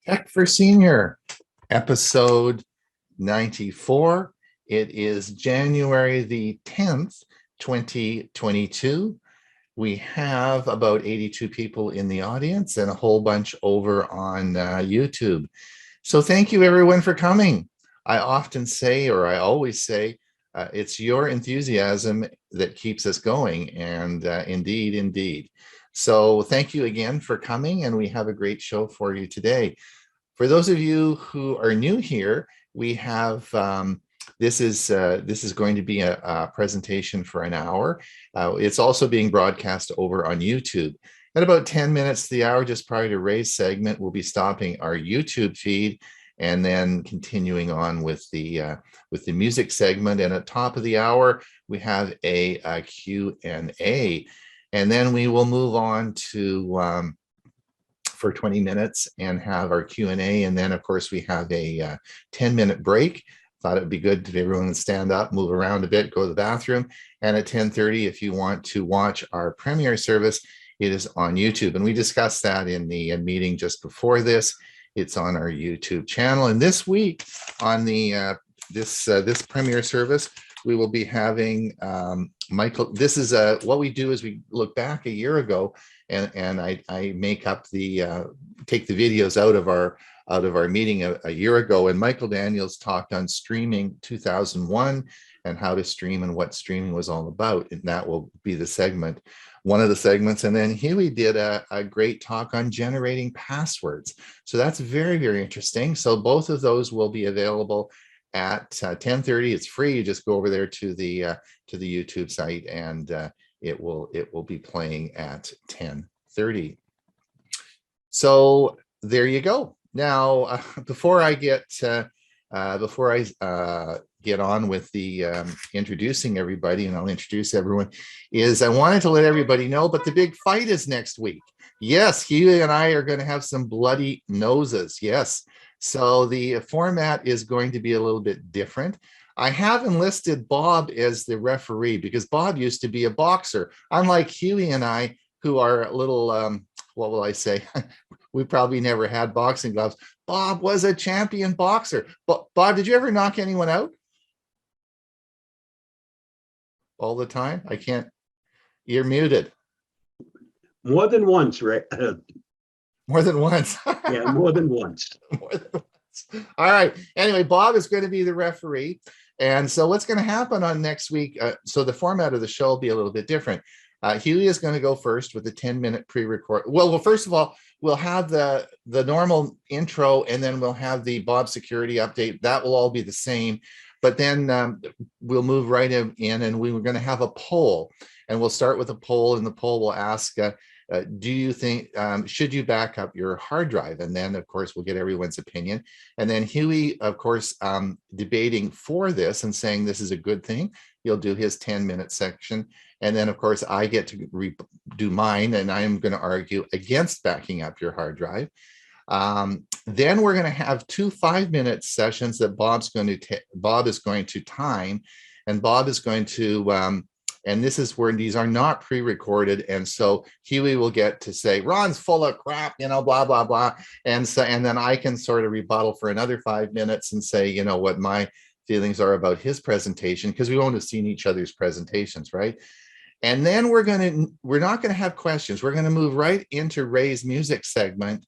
Tech for Senior, episode 94. It is January the 10th, 2022. We have about 82 people in the audience and a whole bunch over on YouTube. So thank you everyone for coming. I often say, or I always say, it's your enthusiasm that keeps us going, and indeed. So thank you again for coming, and we have a great show for you today. For those of you who are new here, we have this is going to be a presentation for an hour. It's also being broadcast over on YouTube. At about 10 minutes to the hour, just prior to Ray's segment, we'll be stopping our YouTube feed and then continuing on with the music segment. And at top of the hour, we have a Q&A, and then we will move on to for 20 minutes and have our Q&A. And then of course we have a 10-minute break. Thought it'd be good if everyone would stand up, move around a bit, go to the bathroom. And at 10:30, if you want to watch our premiere service, it is on YouTube. And we discussed that in the meeting just before this. It's on our YouTube channel. And this week on the this premiere service, we will be having Michael. This is what we do is we look back a year ago, and I make up the take the videos out of our meeting a year ago. And Michael Daniels talked on streaming 2001 and how to stream and what streaming was all about. And that will be the segment, one of the segments. And then Hewie did a great talk on generating passwords. So that's very interesting. So both of those will be available at 10:30. It's free. You just go over there to the YouTube site, and it will be playing at 10:30. So there you go. Now, before I get on with the introducing everybody, and I'll introduce everyone, is I wanted to let everybody know, but the big fight is next week. Yes, Hewie and I are going to have some bloody noses. Yes. So the format is going to be a little bit different. I have enlisted Bob as the referee because Bob used to be a boxer. Unlike Hewie and I, who are a little, what will I say? We probably never had boxing gloves. Bob was a champion boxer. But Bob, did you ever knock anyone out? All the time? I can't. You're muted. More than once, right? More than once. Yeah, more than once. More than once. All right. Anyway, Bob is going to be the referee. And so what's going to happen on next week? So the format of the show will be a little bit different. Hewie is going to go first with a 10-minute pre-record. Well, first of all, we'll have the normal intro, and then we'll have the Bob security update. That will all be the same. But then we'll move right in, and we were going to have a poll. And we'll start with a poll, and the poll will ask, do you think, should you back up your hard drive? And then, of course, we'll get everyone's opinion. And then Hewie, of course, debating for this and saying this is a good thing. He'll do his 10-minute section. And then, of course, I get to do mine, and I'm going to argue against backing up your hard drive. Then we're going to have two 5-minute sessions that Bob is going to time, and Bob is going to and this is where these are not pre-recorded, and so Hewie will get to say Ron's full of crap, blah blah blah, and then I can sort of rebuttal for another 5 minutes and say, what my feelings are about his presentation, because we won't have seen each other's presentations, right? And then we're not going to have questions. We're going to move right into Ray's music segment,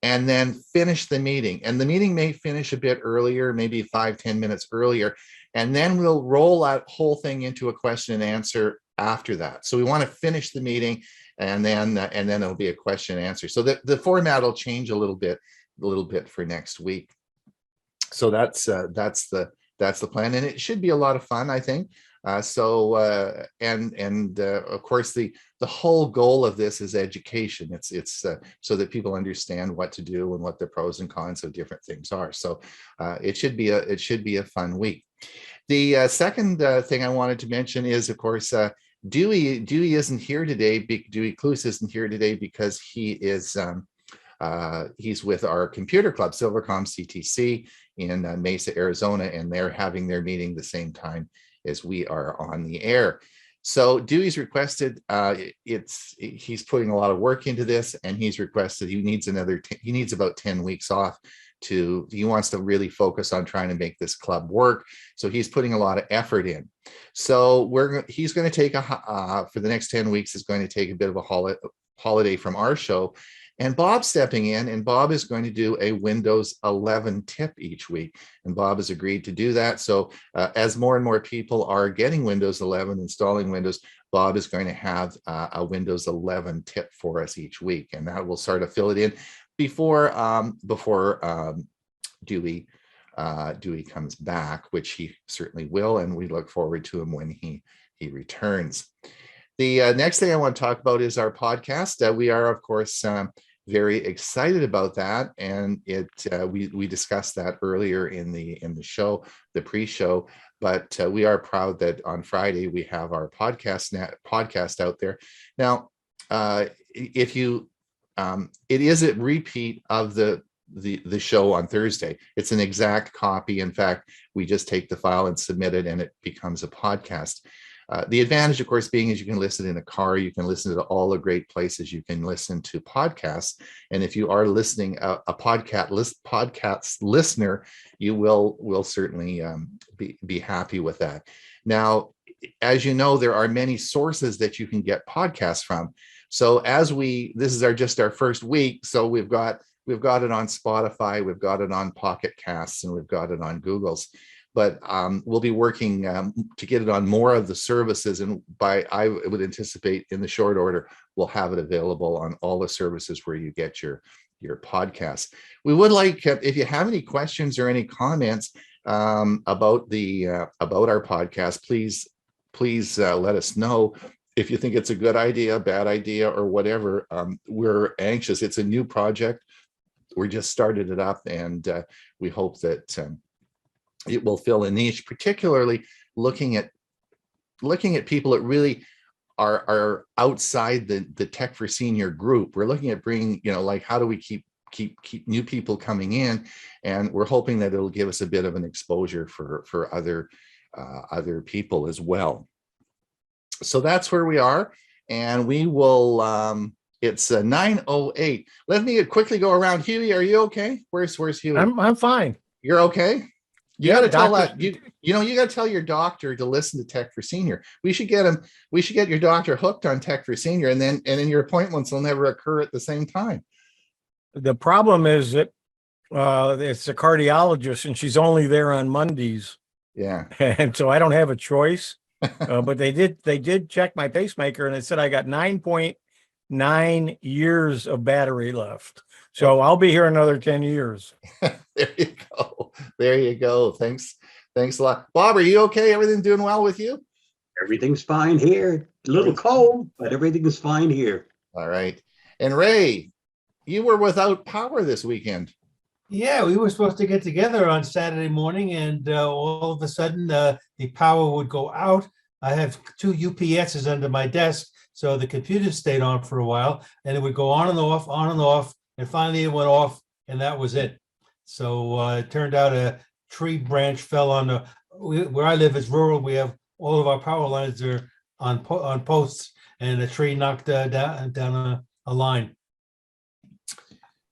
and then finish the meeting. And the meeting may finish a bit earlier, maybe 5-10 minutes earlier. And then we'll roll that whole thing into a question and answer after that. So we want to finish the meeting, and then it'll be a question and answer. So the format will change a little bit for next week. So that's the plan, and it should be a lot of fun, I think. Of course, the whole goal of this is education. It's so that people understand what to do and what the pros and cons of different things are. So it should be a fun week. The second thing I wanted to mention is, of course, Dewey isn't here today. Dewey Cluse isn't here today because he is he's with our computer club, Silvercom CTC, in Mesa, Arizona, and they're having their meeting the same time as we are on the air. So Dewey's requested, he's putting a lot of work into this, and he's requested he needs about 10 weeks off. He wants to really focus on trying to make this club work. So he's putting a lot of effort in. So he's going to take for the next 10 weeks is going to take a bit of a holiday from our show. And Bob's stepping in, and Bob is going to do a Windows 11 tip each week. And Bob has agreed to do that. So as more and more people are getting Windows 11, installing Windows, Bob is going to have a Windows 11 tip for us each week. And that will sort of fill it in before Dewey comes back, which he certainly will. And we look forward to him when he returns. The next thing I want to talk about is our podcast. We are, of course, very excited about that, and we discussed that earlier in the show, the pre-show. But we are proud that on Friday we have our podcast out there. Now, it is a repeat of the show on Thursday. It's an exact copy. In fact, we just take the file and submit it, and it becomes a podcast. The advantage, of course, being is you can listen in a car, you can listen to all the great places you can listen to podcasts. And if you are listening a podcast listener, you will certainly be happy with that. Now, as you know, there are many sources that you can get podcasts from. So this is just our first week, so we've got it on Spotify, we've got it on Pocket Casts, and we've got it on Google's. But we'll be working to get it on more of the services, and I would anticipate in the short order we'll have it available on all the services where you get your podcasts. We would like, if you have any questions or any comments about our podcast, please let us know. If you think it's a good idea, bad idea, or whatever, we're anxious. It's a new project. We just started it up, and we hope that it will fill a niche, particularly looking at people that really are outside the Tech for Senior group. We're looking at bringing, like, how do we keep new people coming in, and we're hoping that it'll give us a bit of an exposure for other people as well. So that's where we are, and we will. It's 9:08. Let me quickly go around. Huey, are you okay? Where's Huey? I'm fine. You're okay. You got to tell that you got to tell your doctor to listen to Tech for Senior. We should get your doctor hooked on Tech for Senior, and then your appointments will never occur at the same time. The problem is that it's a cardiologist, and she's only there on Mondays. Yeah, and so I don't have a choice. But they did check my pacemaker, and it said I got 9.9 years of battery left. So I'll be here another 10 years. There you go. Thanks a lot. Bob, are you okay? Everything doing well with you? Everything's fine here. A little cold, but everything's fine here. All right. And Ray, you were without power this weekend. Yeah, we were supposed to get together on Saturday morning, and all of a sudden the power would go out. I have 2 UPSs under my desk, so the computer stayed on for a while, and it would go on and off, and finally it went off, and that was it. So it turned out a tree branch fell on where I live is rural. We have all of our power lines are on posts, and a tree knocked down a line.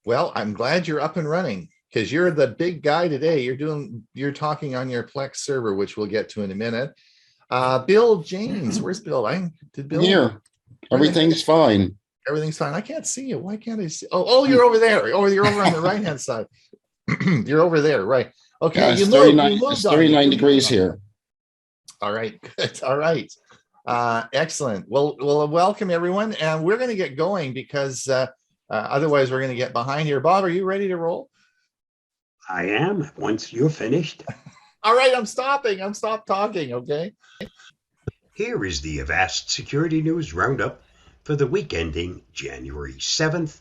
Well, I'm glad you're up and running, because you're the big guy today. You're talking on your Plex server, which we'll get to in a minute. Bill James, where's Bill? Here. Everything's fine. Everything's fine. I can't see you. Why can't I see? Oh, you're over there. Oh, you're over on the right hand side. You're over there, right? Okay, Yeah, it's 39 degrees here. All right, good. All right, excellent. Well, welcome everyone, and we're going to get going because otherwise we're going to get behind here. Bob, are you ready to roll? I am, once you're finished. All right, I'm stopping. I'm stopped talking, okay? Here is the Avast Security News Roundup for the week ending January 7th,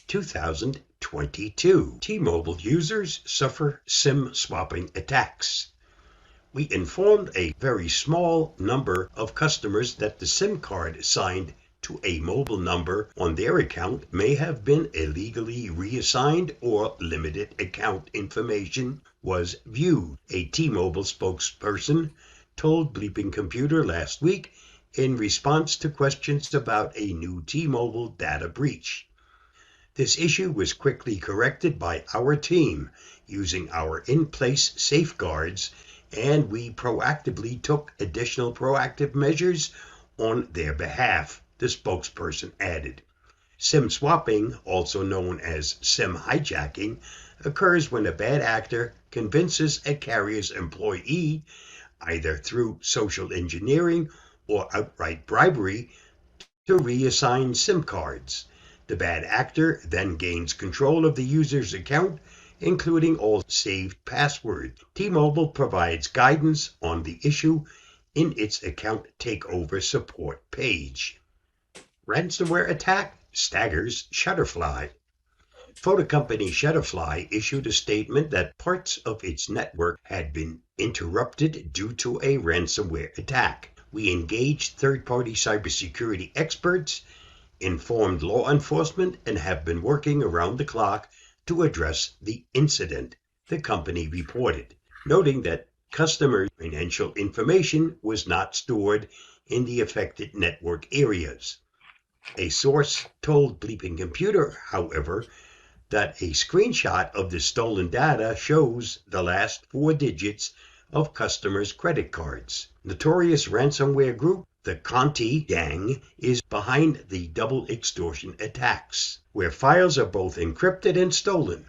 2022. T-Mobile users suffer SIM swapping attacks. We informed a very small number of customers that the SIM card assigned to a mobile number on their account may have been illegally reassigned or limited account information was viewed. A T-Mobile spokesperson told Bleeping Computer last week in response to questions about a new T-Mobile data breach. This issue was quickly corrected by our team using our in-place safeguards, and we proactively took additional proactive measures on their behalf, the spokesperson added. SIM swapping, also known as SIM hijacking, occurs when a bad actor convinces a carrier's employee, either through social engineering or outright bribery, to reassign SIM cards. The bad actor then gains control of the user's account, including all saved passwords. T-Mobile provides guidance on the issue in its account takeover support page. Ransomware attack staggers Shutterfly. Photo company Shutterfly issued a statement that parts of its network had been interrupted due to a ransomware attack. We engaged third-party cybersecurity experts, informed law enforcement, and have been working around the clock to address the incident, the company reported, noting that customer financial information was not stored in the affected network areas. A source told Bleeping Computer, however, that a screenshot of the stolen data shows the last 4 digits of customers' credit cards. Notorious ransomware group, the Conti Gang, is behind the double extortion attacks, where files are both encrypted and stolen.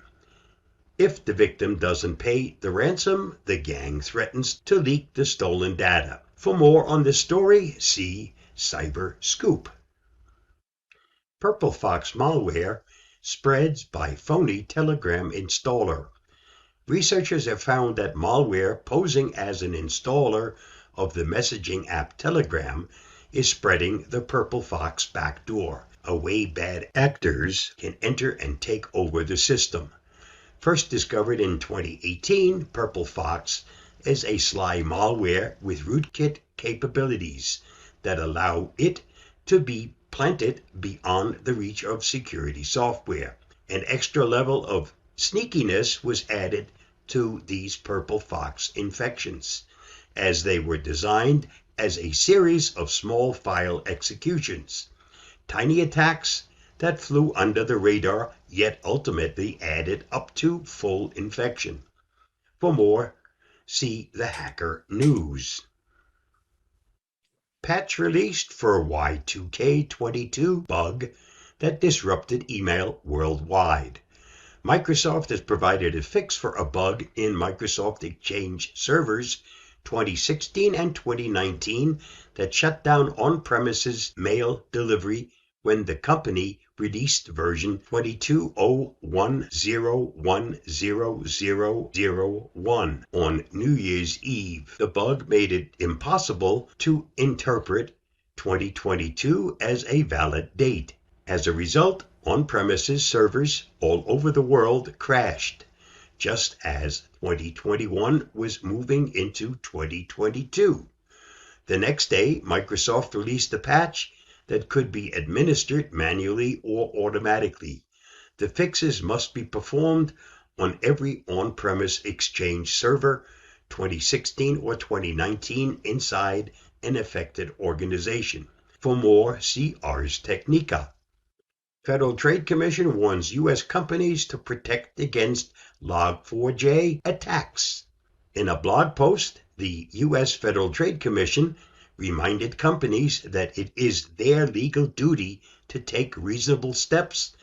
If the victim doesn't pay the ransom, the gang threatens to leak the stolen data. For more on this story, see Cyber Scoop. Purple Fox malware spreads by phony Telegram installer. Researchers have found that malware posing as an installer of the messaging app Telegram is spreading the Purple Fox backdoor, a way bad actors can enter and take over the system. First discovered in 2018, Purple Fox is a sly malware with rootkit capabilities that allow it to be planted beyond the reach of security software. An extra level of sneakiness was added to these Purple Fox infections, as they were designed as a series of small file executions, tiny attacks that flew under the radar, yet ultimately added up to full infection. For more, see the Hacker News. Patch released for Y2K22 bug that disrupted email worldwide. Microsoft has provided a fix for a bug in Microsoft Exchange servers 2016 and 2019 that shut down on-premises mail delivery when the company released version 22.01.0.10.0.01 on New Year's Eve. The bug made it impossible to interpret 2022 as a valid date. As a result, on-premises servers all over the world crashed, just as 2021 was moving into 2022. The next day, Microsoft released a patch that could be administered manually or automatically. The fixes must be performed on every on-premise Exchange server 2016 or 2019 inside an affected organization. For more, see Ars Technica. Federal Trade Commission warns U.S. companies to protect against Log4j attacks. In a blog post, the U.S. Federal Trade Commission reminded companies that it is their legal duty to take reasonable steps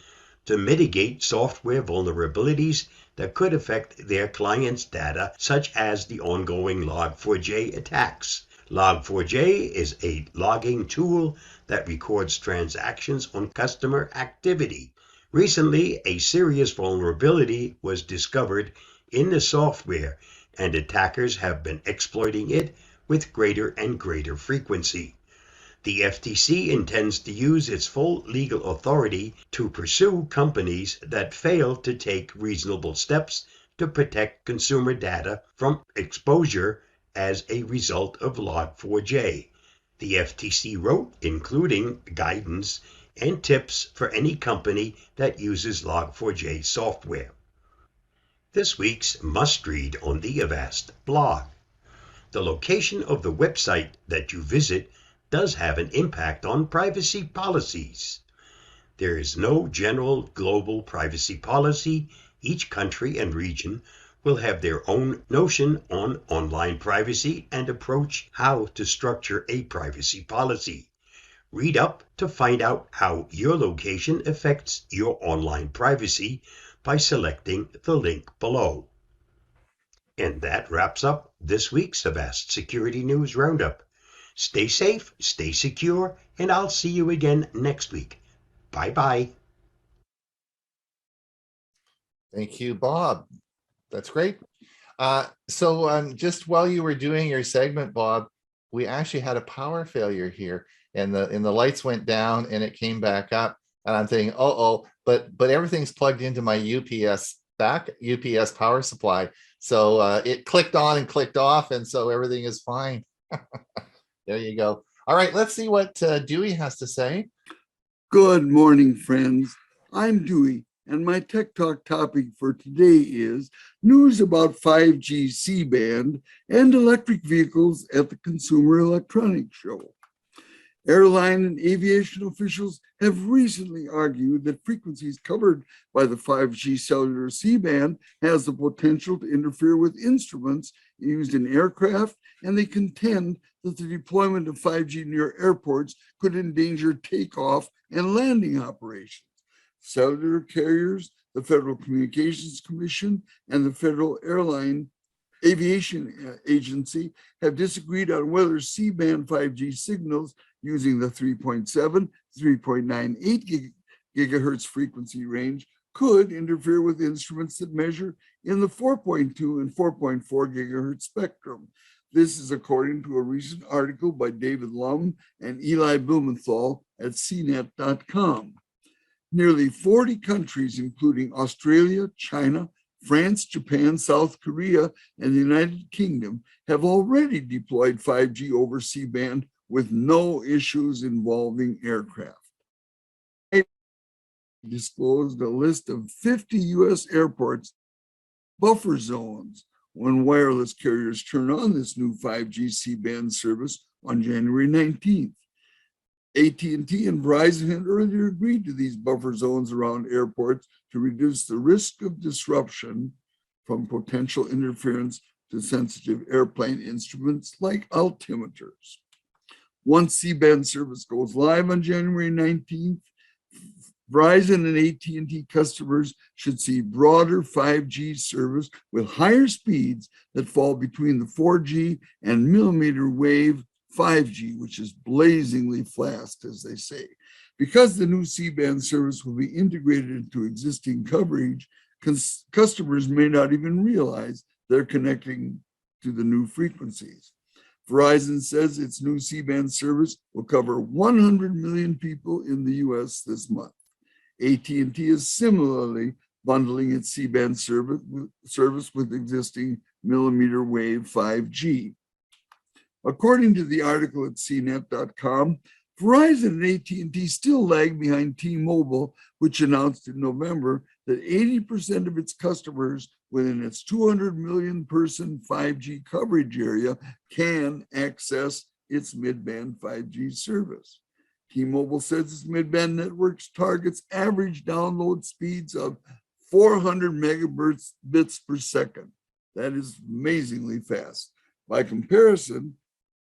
to mitigate software vulnerabilities that could affect their clients' data, such as the ongoing Log4j attacks. Log4j is a logging tool that records transactions on customer activity. Recently, a serious vulnerability was discovered in the software, and attackers have been exploiting it with greater and greater frequency. The FTC intends to use its full legal authority to pursue companies that fail to take reasonable steps to protect consumer data from exposure as a result of Log4j. The FTC wrote, including guidance and tips for any company that uses Log4j software. This week's must-read on the Avast blog. The location of the website that you visit does have an impact on privacy policies. There is no general global privacy policy. Each country and region will have their own notion on online privacy and approach how to structure a privacy policy. Read up to find out how your location affects your online privacy by selecting the link below. And that wraps up this week's Avast Security News Roundup. Stay safe, stay secure, and I'll see you again next week. Bye-bye. Thank you, Bob. That's great. So just while you were doing your segment, Bob, we actually had a power failure here, and the lights went down and it came back up. And I'm thinking, but everything's plugged into my UPS power supply. So it clicked on and clicked off, and so everything is fine. There you go. All right, let's see what Dewey has to say. Good morning, friends. I'm Dewey, and my Tech Talk topic for today is news about 5G C-band and electric vehicles at the Consumer Electronics Show. Airline and aviation officials have recently argued that frequencies covered by the 5G cellular C-band has the potential to interfere with instruments used in aircraft, and they contend that the deployment of 5G near airports could endanger takeoff and landing operations. Cellular carriers, the Federal Communications Commission, and the Federal Airline Aviation Agency have disagreed on whether C-band 5G signals using the 3.7, 3.98 gigahertz frequency range could interfere with instruments that measure in the 4.2 and 4.4 gigahertz spectrum. This is according to a recent article by David Lum and Eli Blumenthal at CNET.com. Nearly 40 countries, including Australia, China, France, Japan, South Korea, and the United Kingdom, have already deployed 5G over C-band with no issues involving aircraft. Disclosed a list of 50 U.S. airports buffer zones when wireless carriers turn on this new 5G C-band service on January 19th. AT&T and Verizon had earlier agreed to these buffer zones around airports to reduce the risk of disruption from potential interference to sensitive airplane instruments like altimeters. Once C-band service goes live on January 19th, Verizon and AT&T customers should see broader 5G service with higher speeds that fall between the 4G and millimeter wave 5G, which is blazingly fast, as they say. Because the new C-band service will be integrated into existing coverage, customers may not even realize they're connecting to the new frequencies. Verizon says its new C-band service will cover 100 million people in the US this month. AT&T is similarly bundling its C-band service with existing millimeter wave 5G. According to the article at CNET.com, Verizon and AT&T still lag behind T-Mobile, which announced in November that 80% of its customers within its 200 million person 5G coverage area can access its mid-band 5G service. T-Mobile says its mid-band networks targets average download speeds of 400 megabits per second. That is amazingly fast. By comparison,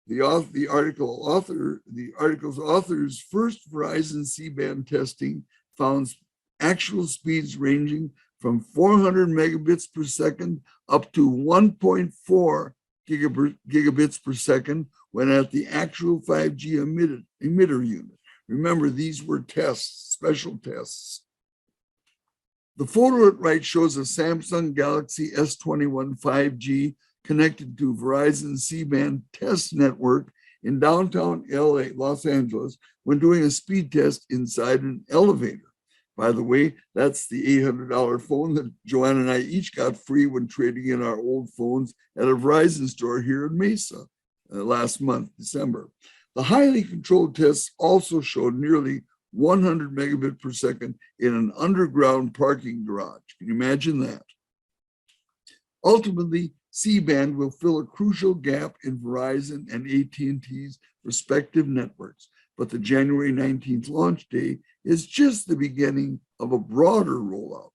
the article's authors' first Verizon C-band testing found actual speeds ranging from 400 megabits per second up to 1.4 gigabits per second when at the actual 5G emitter unit. Remember, these were tests, special tests. The photo at right shows a Samsung Galaxy S21 5G connected to Verizon C-band test network in downtown LA, Los Angeles, when doing a speed test inside an elevator. By the way, that's the $800 phone that Joanna and I each got free when trading in our old phones at a Verizon store here in Mesa last month, December. The highly controlled tests also showed nearly 100 megabit per second in an underground parking garage. Can you imagine that? Ultimately, C-band will fill a crucial gap in Verizon and AT&T's respective networks, but the January 19th launch day is just the beginning of a broader rollout.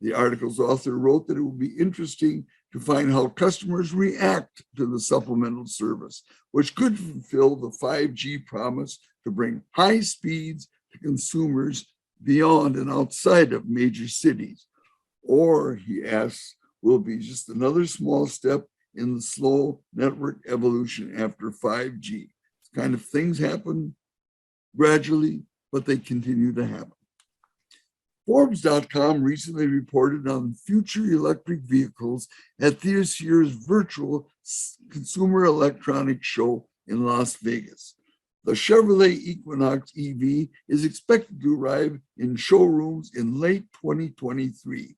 The article's author wrote that it will be interesting to find how customers react to the supplemental service, which could fulfill the 5G promise to bring high speeds to consumers beyond and outside of major cities. Or, he asks, will be just another small step in the slow network evolution after 5G. It's kind of things happen gradually, but they continue to happen. Forbes.com recently reported on future electric vehicles at this year's virtual Consumer Electronics Show in Las Vegas. The Chevrolet Equinox EV is expected to arrive in showrooms in late 2023.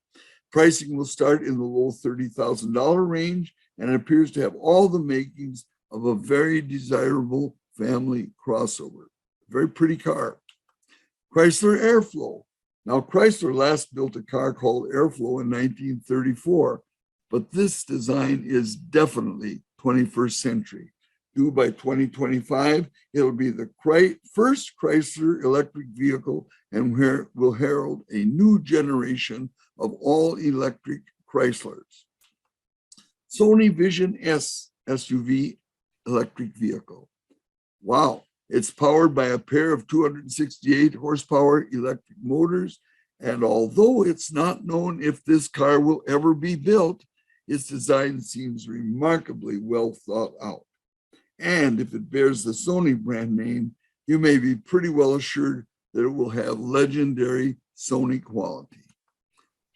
Pricing will start in the low $30,000 range and appears to have all the makings of a very desirable family crossover. Very pretty car. Chrysler Airflow. Now, Chrysler last built a car called Airflow in 1934, but this design is definitely 21st century. Due by 2025, it'll be the first Chrysler electric vehicle and will herald a new generation of all electric Chryslers. Sony Vision S SUV electric vehicle. Wow. It's powered by a pair of 268 horsepower electric motors, and although it's not known if this car will ever be built, its design seems remarkably well thought out. And if it bears the Sony brand name, you may be pretty well assured that it will have legendary Sony quality.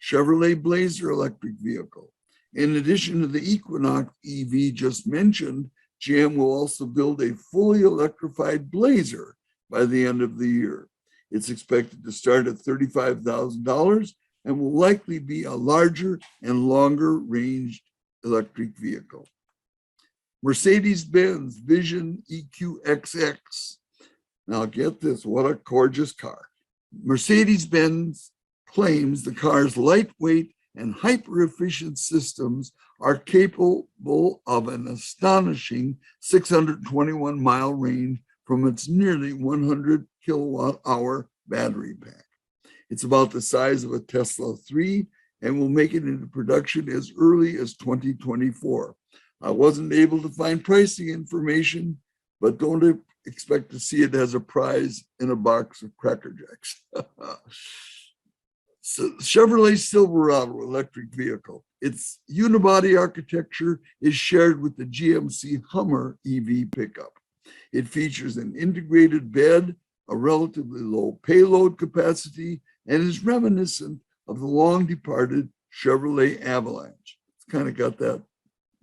Chevrolet Blazer electric vehicle. In addition to the Equinox EV just mentioned, GM will also build a fully electrified Blazer by the end of the year. It's expected to start at $35,000 and will likely be a larger and longer ranged electric vehicle. Mercedes-Benz Vision EQXX. Now get this, what a gorgeous car. Mercedes-Benz claims the car's lightweight and hyper-efficient systems are capable of an astonishing 621-mile range from its nearly 100 kilowatt-hour battery pack. It's about the size of a Tesla 3 and will make it into production as early as 2024. I wasn't able to find pricing information, but don't expect to see it as a prize in a box of Cracker Jacks. So Chevrolet Silverado electric vehicle. Its unibody architecture is shared with the GMC Hummer EV pickup. It features an integrated bed, a relatively low payload capacity, and is reminiscent of the long-departed Chevrolet Avalanche. It's kind of got that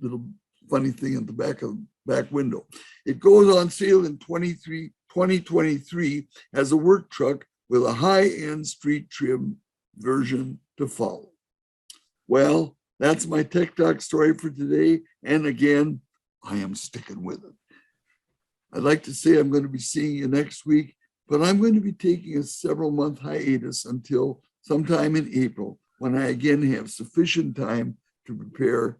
little funny thing at the back window. It goes on sale in 2023 as a work truck with a high-end street trim version to follow. Well, that's my Tech Talk story for today. And again, I am sticking with it. I'd like to say I'm going to be seeing you next week, but I'm going to be taking a several-month hiatus until sometime in April, when I again have sufficient time to prepare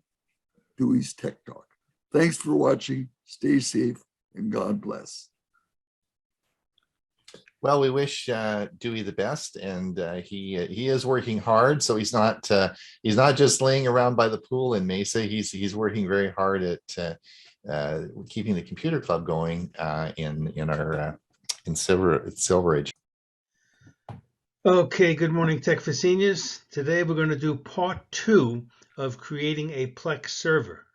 Dewey's Tech Talk. Thanks for watching. Stay safe and God bless. Well, we wish Dewey the best, and he is working hard. So he's not just laying around by the pool in Mesa. He's working very hard at keeping the computer club going in Silver Ridge. Okay, good morning, Tech for Seniors. Today we're going to do part 2 of creating a Plex server.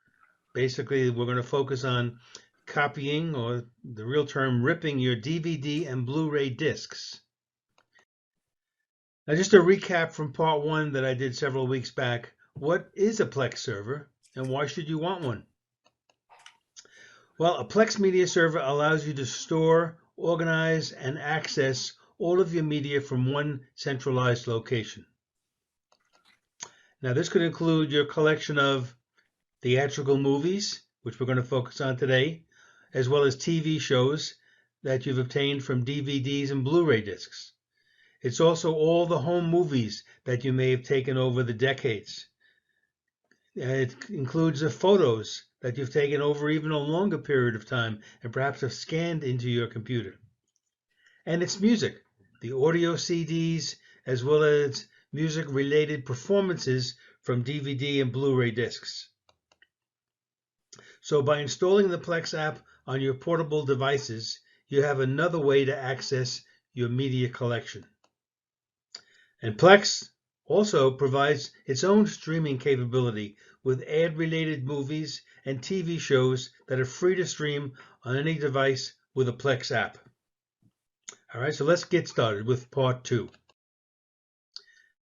Basically, we're going to focus on copying, or the real term, ripping your DVD and Blu-ray discs. Now, just a recap from part 1 that I did several weeks back. What is a Plex server, and why should you want one? Well, a Plex media server allows you to store, organize, and access all of your media from one centralized location. Now, this could include your collection of theatrical movies, which we're going to focus on today, as well as TV shows that you've obtained from DVDs and Blu-ray discs. It's also all the home movies that you may have taken over the decades. It includes the photos that you've taken over even a longer period of time and perhaps have scanned into your computer. And it's music, the audio CDs, as well as music-related performances from DVD and Blu-ray discs. So by installing the Plex app on your portable devices, you have another way to access your media collection. And Plex also provides its own streaming capability with ad-related movies and TV shows that are free to stream on any device with a Plex app. All right, so let's get started with part 2.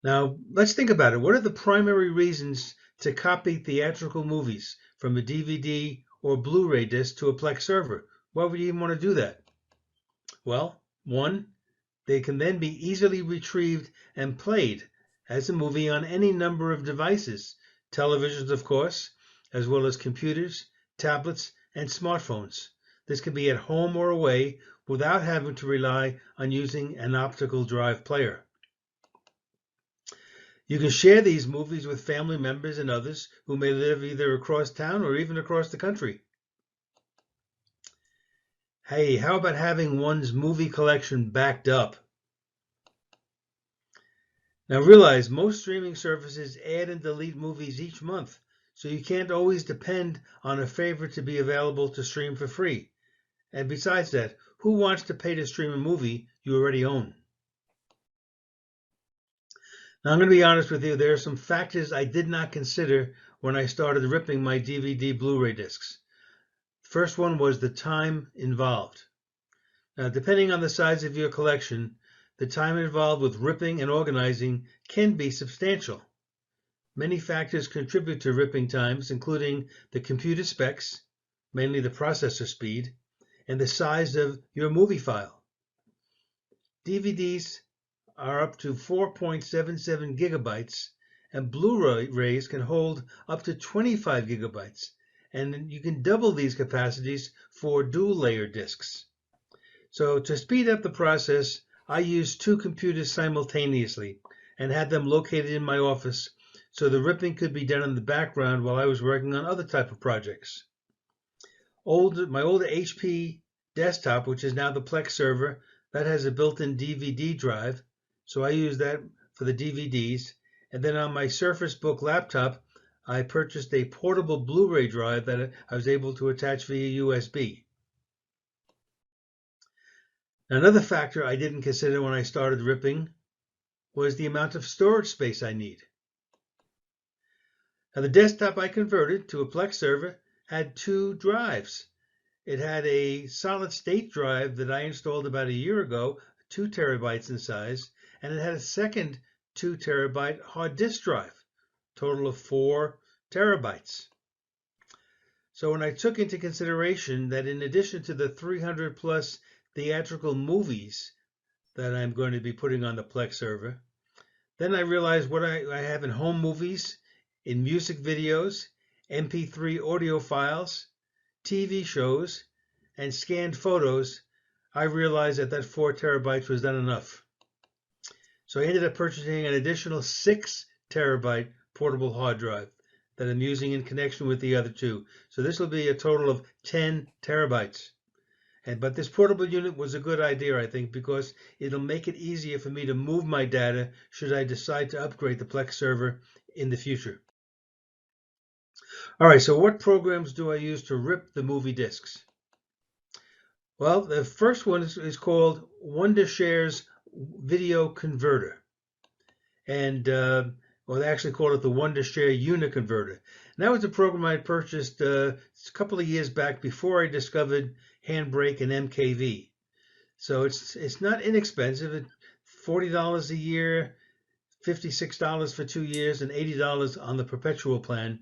Now, let's think about it. What are the primary reasons to copy theatrical movies from a DVD or Blu-ray disc to a Plex server? Why would you even want to do that? Well, one, they can then be easily retrieved and played as a movie on any number of devices, televisions, of course, as well as computers, tablets, and smartphones. This can be at home or away without having to rely on using an optical drive player. You can share these movies with family members and others who may live either across town or even across the country. Hey, how about having one's movie collection backed up? Now realize most streaming services add and delete movies each month, so you can't always depend on a favorite to be available to stream for free. And besides that, who wants to pay to stream a movie you already own? Now I'm going to be honest with you, there are some factors I did not consider when I started ripping my DVD Blu-ray discs. First one was the time involved. Now, depending on the size of your collection, the time involved with ripping and organizing can be substantial. Many factors contribute to ripping times, including the computer specs, mainly the processor speed, and the size of your movie file. DVDs are up to 4.77 gigabytes, and Blu-rays can hold up to 25 gigabytes, and you can double these capacities for dual-layer discs. So to speed up the process, I used 2 computers simultaneously and had them located in my office so the ripping could be done in the background while I was working on other type of projects. My old HP desktop, which is now the Plex server, that has a built-in DVD drive, so I use that for the DVDs. And then on my Surface Book laptop, I purchased a portable Blu-ray drive that I was able to attach via USB. Another factor I didn't consider when I started ripping was the amount of storage space I need. Now, the desktop I converted to a Plex server had 2 drives. It had a solid state drive that I installed about a year ago, 2 terabytes in size, and it had a second 2 terabyte hard disk drive, total of 4 terabytes. So when I took into consideration that in addition to the 300 plus theatrical movies that I'm going to be putting on the Plex server, then I realized what I have in home movies, in music videos, MP3 audio files, TV shows, and scanned photos. I realized that 4 terabytes was not enough. So I ended up purchasing an additional 6 terabyte portable hard drive that I'm using in connection with the other 2. So this will be a total of 10 terabytes. But this portable unit was a good idea, I think, because it'll make it easier for me to move my data should I decide to upgrade the Plex server in the future. All right, so what programs do I use to rip the movie discs? Well, the first one is called Wondershare's Video Converter. And they actually called it the Wondershare Uniconverter. And that was a program I purchased a couple of years back before I discovered Handbrake and MKV. So it's not inexpensive. It's $40 a year, $56 for 2 years, and $80 on the perpetual plan.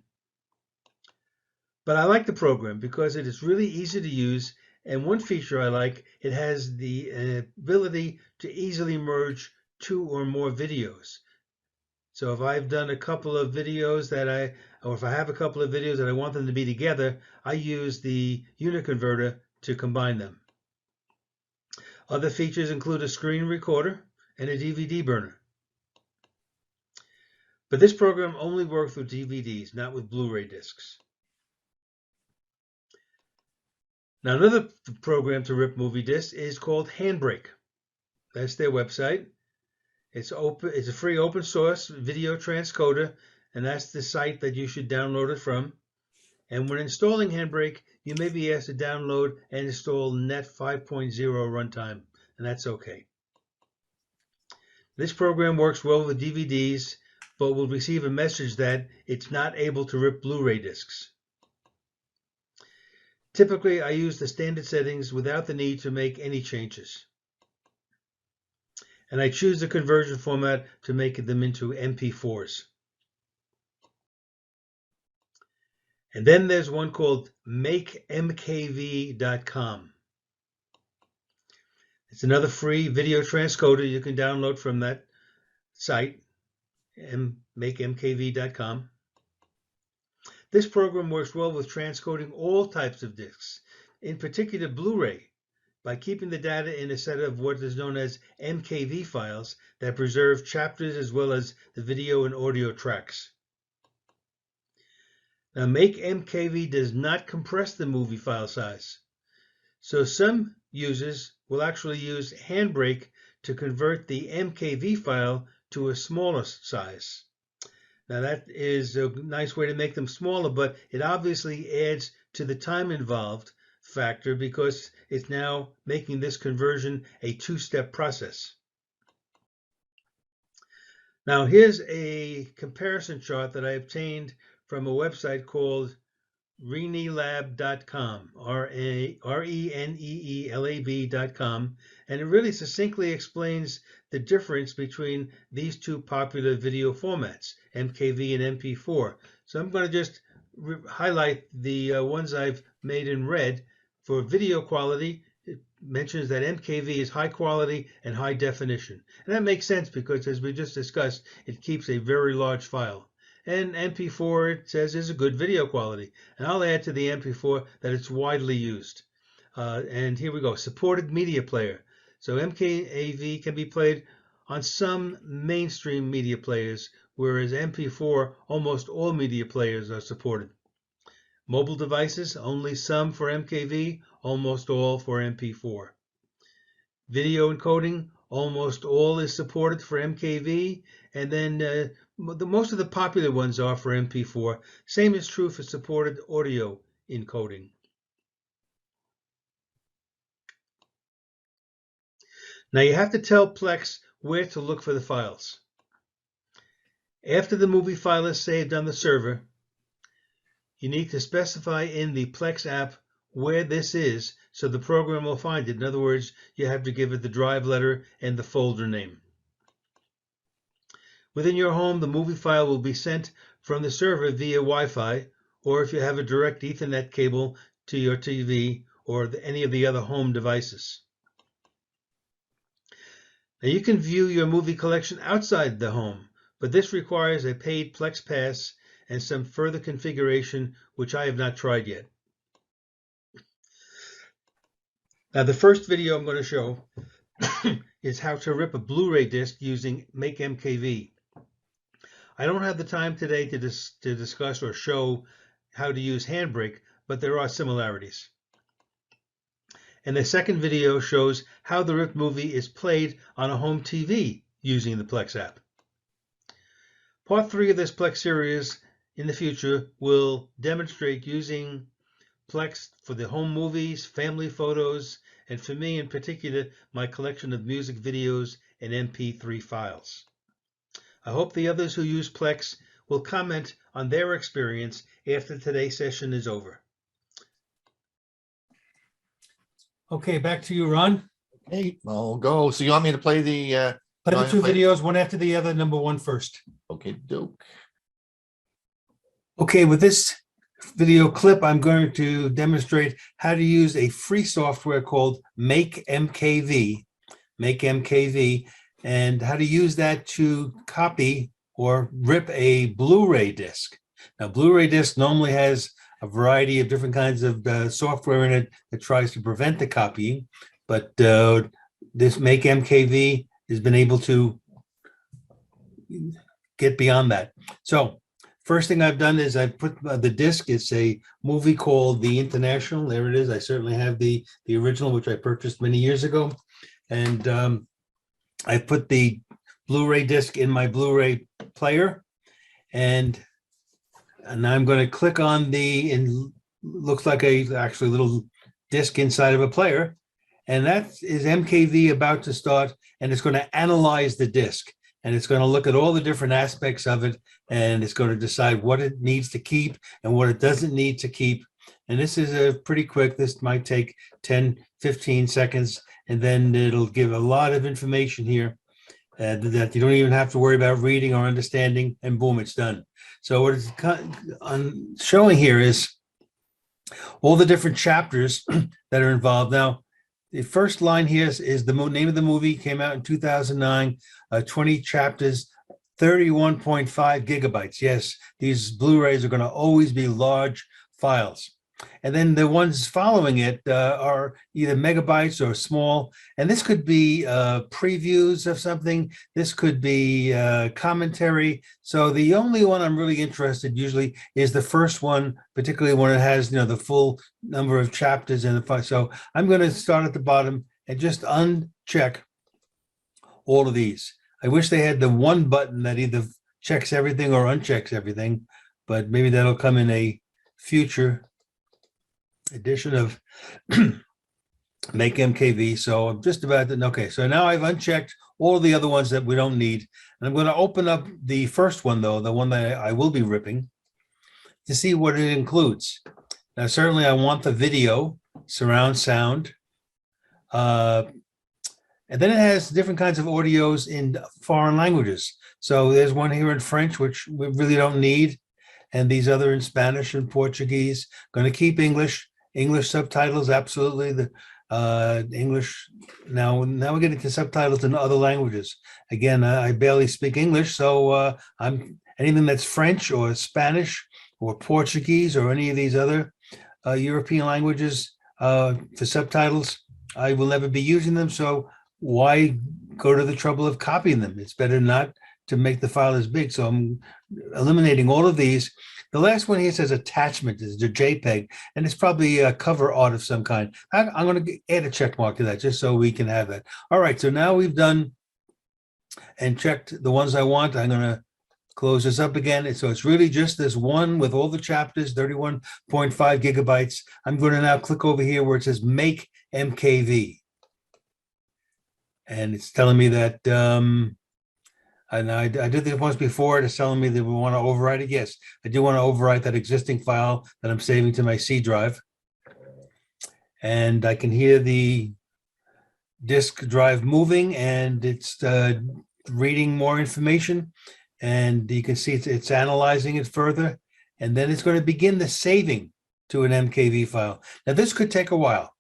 But I like the program because it is really easy to use. And one feature I like, it has the ability to easily merge 2 or more videos. So if I've done a couple of videos or if I have a couple of videos that I want them to be together, I use the Uniconverter to combine them. Other features include a screen recorder and a DVD burner. But this program only works with DVDs, not with Blu-ray discs. Now, another program to rip movie discs is called Handbrake. That's their website. It's open. It's a free open source video transcoder, and that's the site that you should download it from. And when installing Handbrake, you may be asked to download and install Net 5.0 runtime, and that's okay. This program works well with DVDs, but will receive a message that it's not able to rip Blu-ray discs. Typically, I use the standard settings without the need to make any changes. And I choose the conversion format to make them into MP4s. And then there's one called MakeMKV.com. It's another free video transcoder you can download from that site, MakeMKV.com. This program works well with transcoding all types of discs, in particular Blu-ray, by keeping the data in a set of what is known as MKV files that preserve chapters as well as the video and audio tracks. Now, MakeMKV does not compress the movie file size, so some users will actually use Handbrake to convert the MKV file to a smaller size. Now, that is a nice way to make them smaller, but it obviously adds to the time involved factor because it's now making this conversion a two-step process. Now, here's a comparison chart that I obtained from a website called renelab.com, RENEELAB.com, and it really succinctly explains the difference between these two popular video formats, MKV and MP4. So I'm going to just highlight the ones I've made in red. For video quality, it mentions that MKV is high quality and high definition. And that makes sense because, as we just discussed, it keeps a very large file. And MP4, it says, is a good video quality. And I'll add to the MP4 that it's widely used. And here we go, supported media player. So MKAV can be played on some mainstream media players, whereas MP4, almost all media players are supported. Mobile devices, only some for MKV, almost all for MP4. Video encoding, almost all is supported for MKV, and then most of the popular ones are for MP4. Same is true for supported audio encoding. Now you have to tell Plex where to look for the files. After the movie file is saved on the server, you need to specify in the Plex app where this is so the program will find it. In other words, you have to give it the drive letter and the folder name. Within your home, the movie file will be sent from the server via Wi-Fi, or if you have a direct Ethernet cable to your TV or any of the other home devices. Now you can view your movie collection outside the home, but this requires a paid Plex Pass and some further configuration, which I have not tried yet. Now, the first video I'm going to show is how to rip a Blu-ray disc using MakeMKV. I don't have the time today to discuss or show how to use Handbrake, but there are similarities. And the second video shows how the ripped movie is played on a home TV using the Plex app. Part 3 of this Plex series in the future will demonstrate using Plex for the home movies, family photos, and for me in particular, my collection of music videos and MP3 files. I hope the others who use Plex will comment on their experience after today's session is over. Okay, back to you, Ron. Okay, I'll go. So you want me to play the Play the two videos, one after the other, number one first. Okay, doke. Okay, with this video clip, I'm going to demonstrate how to use a free software called MakeMKV, and how to use that to copy or rip a Blu-ray disc. Now, Blu-ray disc normally has a variety of different kinds of software in it that tries to prevent the copying, but this MakeMKV has been able to get beyond that. So first thing I've done is I put the disc. It's a movie called The International. There it is. I certainly have the original, which I purchased many years ago. And I put the Blu-ray disc in my Blu-ray player. And I'm going to click on looks like actually little disc inside of a player. And that is MKV about to start. And it's going to analyze the disc. And it's going to look at all the different aspects of it, and it's going to decide what it needs to keep and what it doesn't need to keep. And this is a pretty quick. This might take 10, 15 seconds, and then it'll give a lot of information here that you don't even have to worry about reading or understanding, and boom, it's done. So what it's showing here is all the different chapters that are involved. Now, the first line here is the name of the movie, came out in 2009, 20 chapters, 31.5 gigabytes. Yes, these Blu-rays are going to always be large files. And then the ones following it are either megabytes or small. And this could be previews of something. This could be commentary. So the only one I'm really interested usually is the first one, particularly when it has the full number of chapters in the file. So I'm going to start at the bottom and just uncheck all of these. I wish they had the one button that either checks everything or unchecks everything, but maybe that'll come in a future edition of Make MKV. So I'm just about to, okay, so now I've unchecked all the other ones that we don't need. And I'm going to open up the first one, though, the one that I will be ripping, to see what it includes. Now, certainly I want the video, surround sound, and then it has different kinds of audios in foreign languages. So there's one here in French, which we really don't need, and these other in Spanish and Portuguese. Going to keep English subtitles, absolutely. The English, now we're getting to subtitles in other languages. Again, I barely speak English, so I'm anything that's French or Spanish or Portuguese or any of these other European languages for subtitles, I will never be using them. So why go to the trouble of copying them? It's better not to make the file as big. So I'm eliminating all of these. The last one here says attachment is a JPEG, and it's probably a cover art of some kind. I'm going to add a check mark to that just so we can have that. All right, so now we've done and checked the ones I want. I'm going to close this up again. And so it's really just this one with all the chapters, 31.5 gigabytes. I'm going to now click over here where it says Make MKV. And it's telling me that, and I did this once before. It's telling me that we want to overwrite it. Yes, I do want to overwrite that existing file that I'm saving to my C drive. And I can hear the disk drive moving, and it's reading more information. And you can see it's analyzing it further. And then it's going to begin the saving to an MKV file. Now, this could take a while.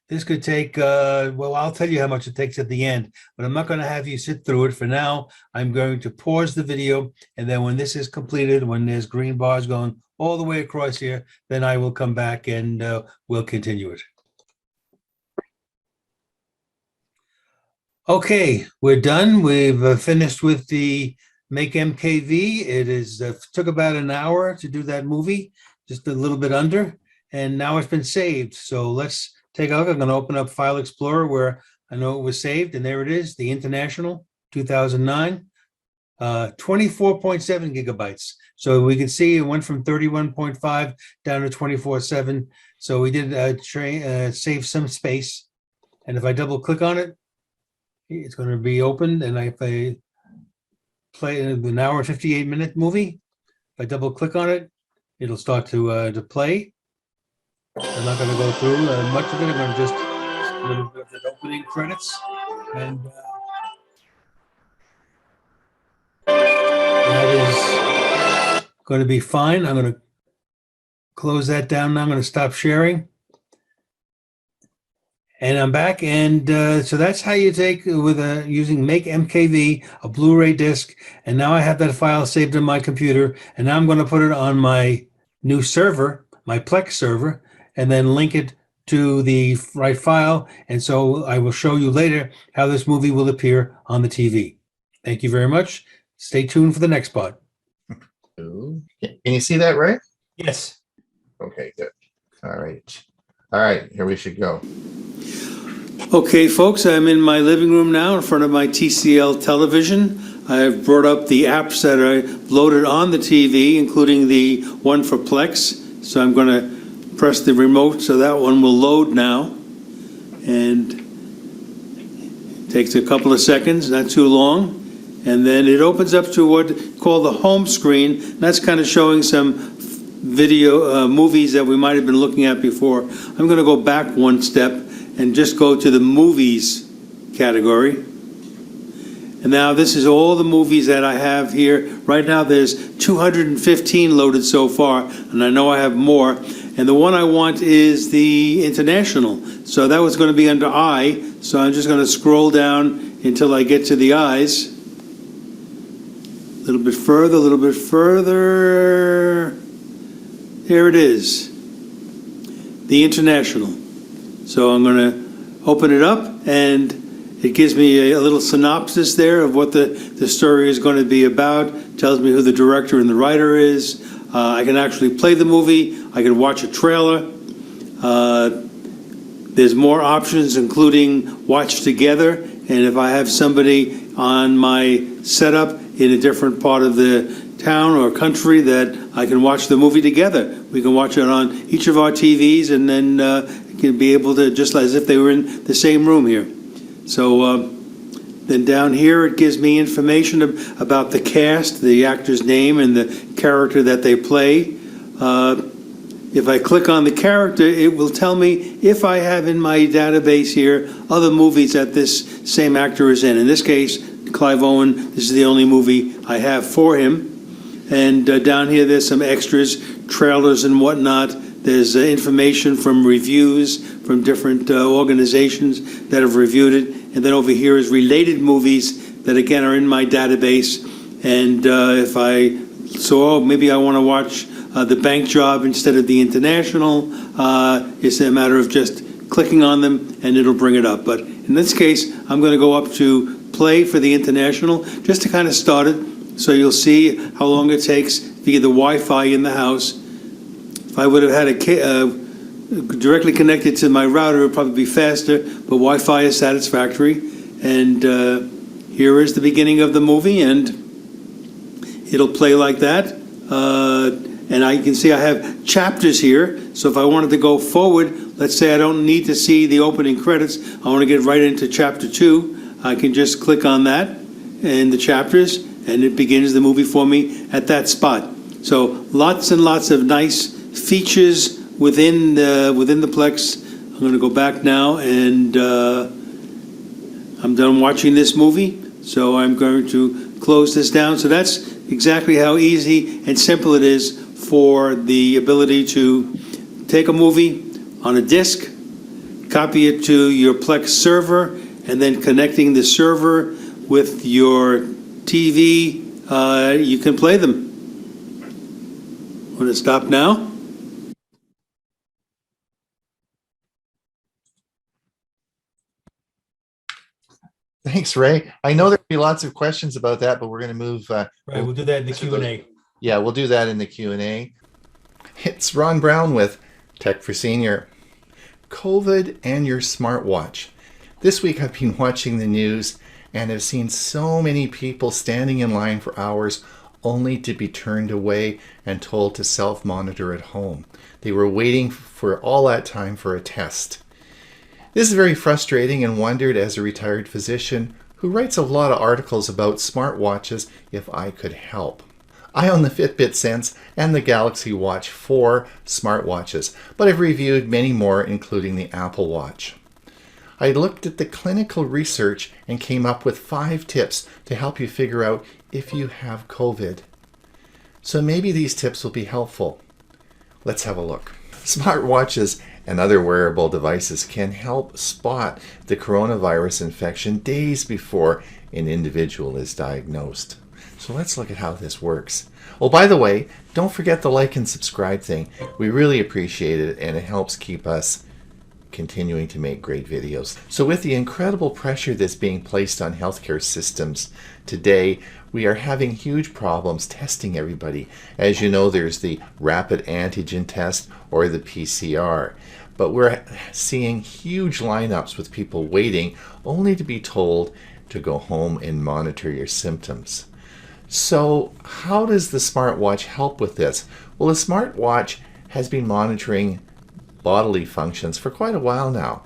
This could take, well, I'll tell you how much it takes at the end, but I'm not going to have you sit through it. For now, I'm going to pause the video, and then when this is completed, when there's green bars going all the way across here, then I will come back and we'll continue it. Okay, we're done. We've finished with the Make MKV. It is took about an hour to do that movie, just a little bit under, and now it's been saved. So let's take a look. I'm going to open up File Explorer where I know it was saved, and there it is, the International 2009, 24.7 gigabytes. So we can see it went from 31.5 down to 24.7. So we did save some space. And if I double click on it, it's going to be opened. And if I play an hour and 58-minute movie, if I double click on it, it'll start to play. I'm not going to go through much of it. I'm going to just a little bit of the opening credits, and that is going to be fine. I'm going to close that down now. I'm going to stop sharing, and I'm back. And so that's how you take with using Make MKV, a Blu-ray disc. And now I have that file saved on my computer, and now I'm going to put it on my new server, my Plex server, and then link it to the right file. And so I will show you later how this movie will appear on the TV. Thank you very much. Stay tuned for the next part. Ooh. Can you see that, right? Yes. Okay, good. All right. All right, here we should go. Okay, folks, I'm in my living room now in front of my TCL television. I've brought up the apps that are loaded on the TV, including the one for Plex. So I'm going to press the remote so that one will load now. And it takes a couple of seconds, not too long. And then it opens up to what called the home screen. That's kind of showing some video movies that we might have been looking at before. I'm going to go back one step and just go to the movies category. And now this is all the movies that I have here. Right now there's 215 loaded so far, and I know I have more. And the one I want is the international. So that was going to be under I. So I'm just going to scroll down until I get to the I's. A little bit further, a little bit further. Here it is. The international. So I'm going to open it up, and it gives me a little synopsis there of what the story is going to be about. Tells me who the director and the writer is. I can actually play the movie. I can watch a trailer. There's more options, including watch together. And if I have somebody on my setup in a different part of the town or country, that I can watch the movie together. We can watch it on each of our TVs, and then can be able to, just as if they were in the same room here. So then down here it gives me information about the cast, the actor's name, and the character that they play. If I click on the character, it will tell me if I have in my database here other movies that this same actor is in. In this case, Clive Owen, this is the only movie I have for him. And down here there's some extras, trailers and whatnot. There's information from reviews from different organizations that have reviewed it. And then over here is related movies that, again, are in my database. And if I saw, maybe I want to watch The Bank Job instead of the International, it's a matter of just clicking on them and it'll bring it up. But in this case, I'm going to go up to play for the International just to kind of start it. So you'll see how long it takes via the Wi-Fi in the house. If I would have had directly connected to my router, it would probably be faster, but Wi-Fi is satisfactory. And here is the beginning of the movie, and it'll play like that. And I can see I have chapters here, so if I wanted to go forward, let's say I don't need to see the opening credits, I want to get right into chapter 2, I can just click on that and the chapters, and it begins the movie for me at that spot. So lots and lots of nice features within the Plex. I'm going to go back now, and I'm done watching this movie, so I'm going to close this down. So that's exactly how easy and simple it is for the ability to take a movie on a disc, copy it to your Plex server, and then connecting the server with your TV, you can play them. I'm going to stop now. Thanks, Ray. I know there'll be lots of questions about that, but we're going to move. Right, we'll do that in the Q&A. Yeah, we'll do that in the Q&A. It's Ron Brown with Tech for Senior. COVID and your smartwatch. This week I've been watching the news and have seen so many people standing in line for hours only to be turned away and told to self-monitor at home. They were waiting for all that time for a test. This is very frustrating, and wondered, as a retired physician who writes a lot of articles about smartwatches, if I could help. I own the Fitbit Sense and the Galaxy Watch 4 smartwatches, but I've reviewed many more, including the Apple Watch. I looked at the clinical research and came up with 5 tips to help you figure out if you have COVID. So maybe these tips will be helpful. Let's have a look. Smartwatches and other wearable devices can help spot the coronavirus infection days before an individual is diagnosed. So let's look at how this works. Oh, by the way, don't forget the like and subscribe thing. We really appreciate it, and it helps keep us continuing to make great videos. So with the incredible pressure that's being placed on healthcare systems today, we are having huge problems testing everybody. As you know, there's the rapid antigen test or the PCR. But we're seeing huge lineups with people waiting only to be told to go home and monitor your symptoms. So how does the smartwatch help with this? Well, the smartwatch has been monitoring bodily functions for quite a while now.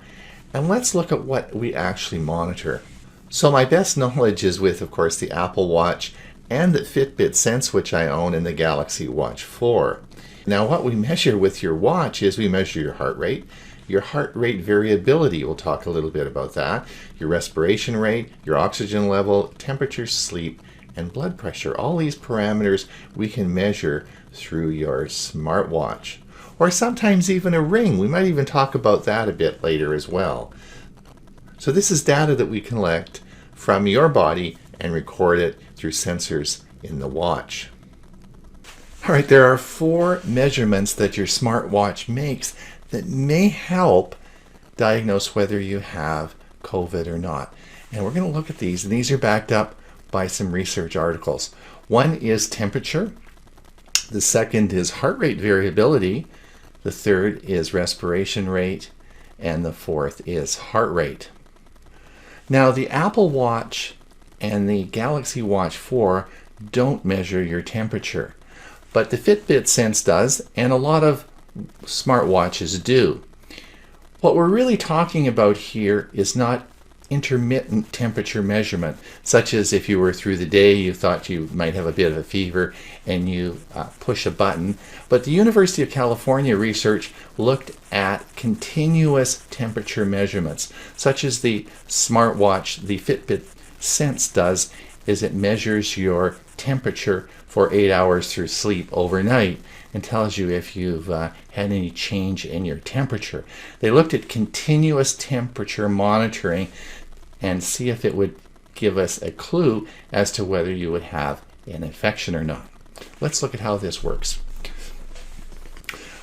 And let's look at what we actually monitor. So my best knowledge is with, of course, the Apple Watch and the Fitbit Sense, which I own, in the Galaxy Watch 4. Now, what we measure with your watch is we measure your heart rate variability. We'll talk a little bit about that. Your respiration rate, your oxygen level, temperature, sleep, and blood pressure. All these parameters we can measure through your smartwatch, or sometimes even a ring. We might even talk about that a bit later as well. So this is data that we collect from your body and record it through sensors in the watch. All right, there are 4 measurements that your smartwatch makes that may help diagnose whether you have COVID or not. And we're going to look at these, and these are backed up by some research articles. One is temperature. The second is heart rate variability. The third is respiration rate. And the fourth is heart rate. Now, the Apple Watch and the Galaxy Watch 4 don't measure your temperature, but the Fitbit Sense does, and a lot of smartwatches do. What we're really talking about here is not intermittent temperature measurement, such as if you were through the day, you thought you might have a bit of a fever and you push a button. But the University of California research looked at continuous temperature measurements, such as the smartwatch, the Fitbit Sense does, is it measures your temperature for 8 hours through sleep overnight and tells you if you've had any change in your temperature. They looked at continuous temperature monitoring and see if it would give us a clue as to whether you would have an infection or not. Let's look at how this works.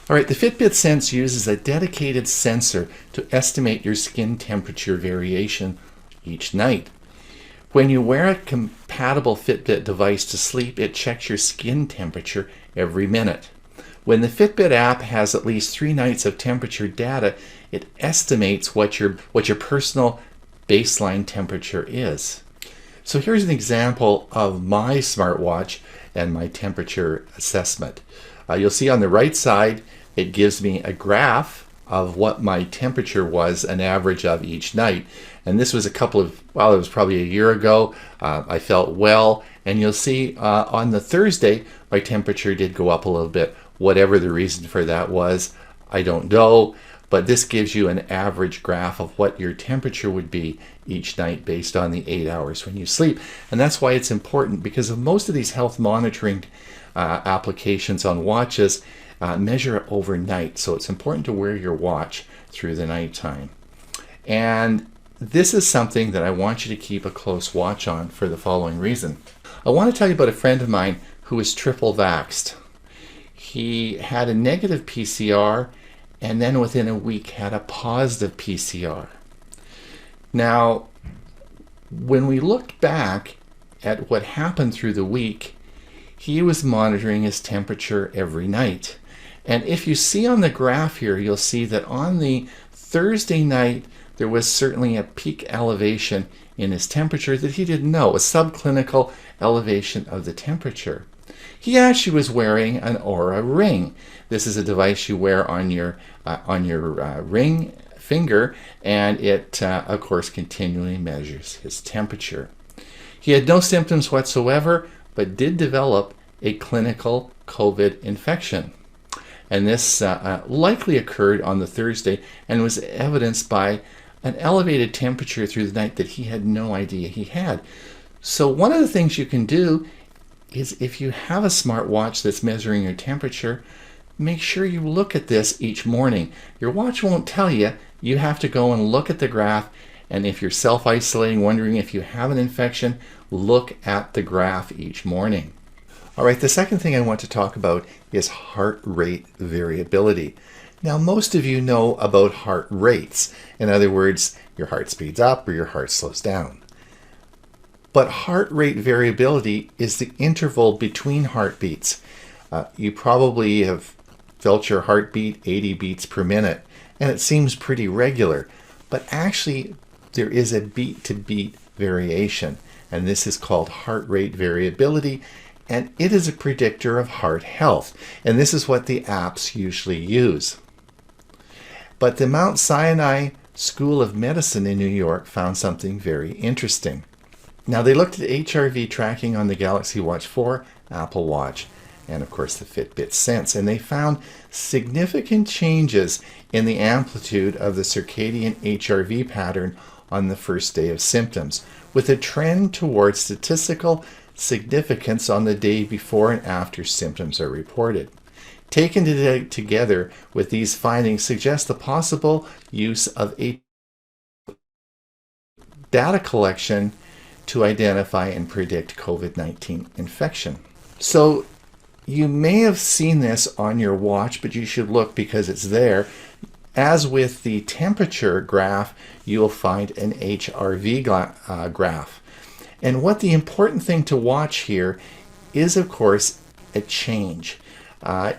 All right, the Fitbit Sense uses a dedicated sensor to estimate your skin temperature variation each night. When you wear a compatible Fitbit device to sleep, it checks your skin temperature every minute. When the Fitbit app has at least 3 nights of temperature data, it estimates what your personal baseline temperature is. So here's an example of my smartwatch and my temperature assessment. You'll see on the right side, it gives me a graph of what my temperature was, an average of each night. And this was it was probably a year ago. I felt well, and you'll see on the Thursday, my temperature did go up a little bit. Whatever the reason for that was, I don't know, but this gives you an average graph of what your temperature would be each night based on the 8 hours when you sleep. And that's why it's important, because of most of these health monitoring applications on watches measure it overnight. So it's important to wear your watch through the nighttime. And this is something that I want you to keep a close watch on for the following reason. I want to tell you about a friend of mine who is triple vaxxed. He had a negative PCR and then within a week had a positive PCR. Now, when we looked back at what happened through the week, he was monitoring his temperature every night. And if you see on the graph here, you'll see that on the Thursday night, there was certainly a peak elevation in his temperature that he didn't know, a subclinical elevation of the temperature. He actually was wearing an Oura ring. This is a device you wear on your ring finger, and it, of course, continually measures his temperature. He had no symptoms whatsoever, but did develop a clinical COVID infection. And this likely occurred on the Thursday and was evidenced by an elevated temperature through the night that he had no idea he had. So one of the things you can do is, if you have a smartwatch that's measuring your temperature, make sure you look at this each morning. Your watch won't tell you. You have to go and look at the graph, and if you're self-isolating, wondering if you have an infection, look at the graph each morning. All right, the second thing I want to talk about is heart rate variability. Now, most of you know about heart rates. In other words, your heart speeds up or your heart slows down. But heart rate variability is the interval between heartbeats. You probably have felt your heartbeat 80 beats per minute, and it seems pretty regular. But actually, there is a beat-to-beat variation, and this is called heart rate variability, and it is a predictor of heart health. And this is what the apps usually use. But the Mount Sinai School of Medicine in New York found something very interesting. Now, they looked at HRV tracking on the Galaxy Watch 4, Apple Watch, and of course the Fitbit Sense, and they found significant changes in the amplitude of the circadian HRV pattern on the first day of symptoms, with a trend towards statistical significance on the day before and after symptoms are reported. Taken together with these findings suggest the possible use of data collection to identify and predict COVID-19 infection. So you may have seen this on your watch, but you should look because it's there. As with the temperature graph, you'll find an HRV graph. And what the important thing to watch here is, of course, a change.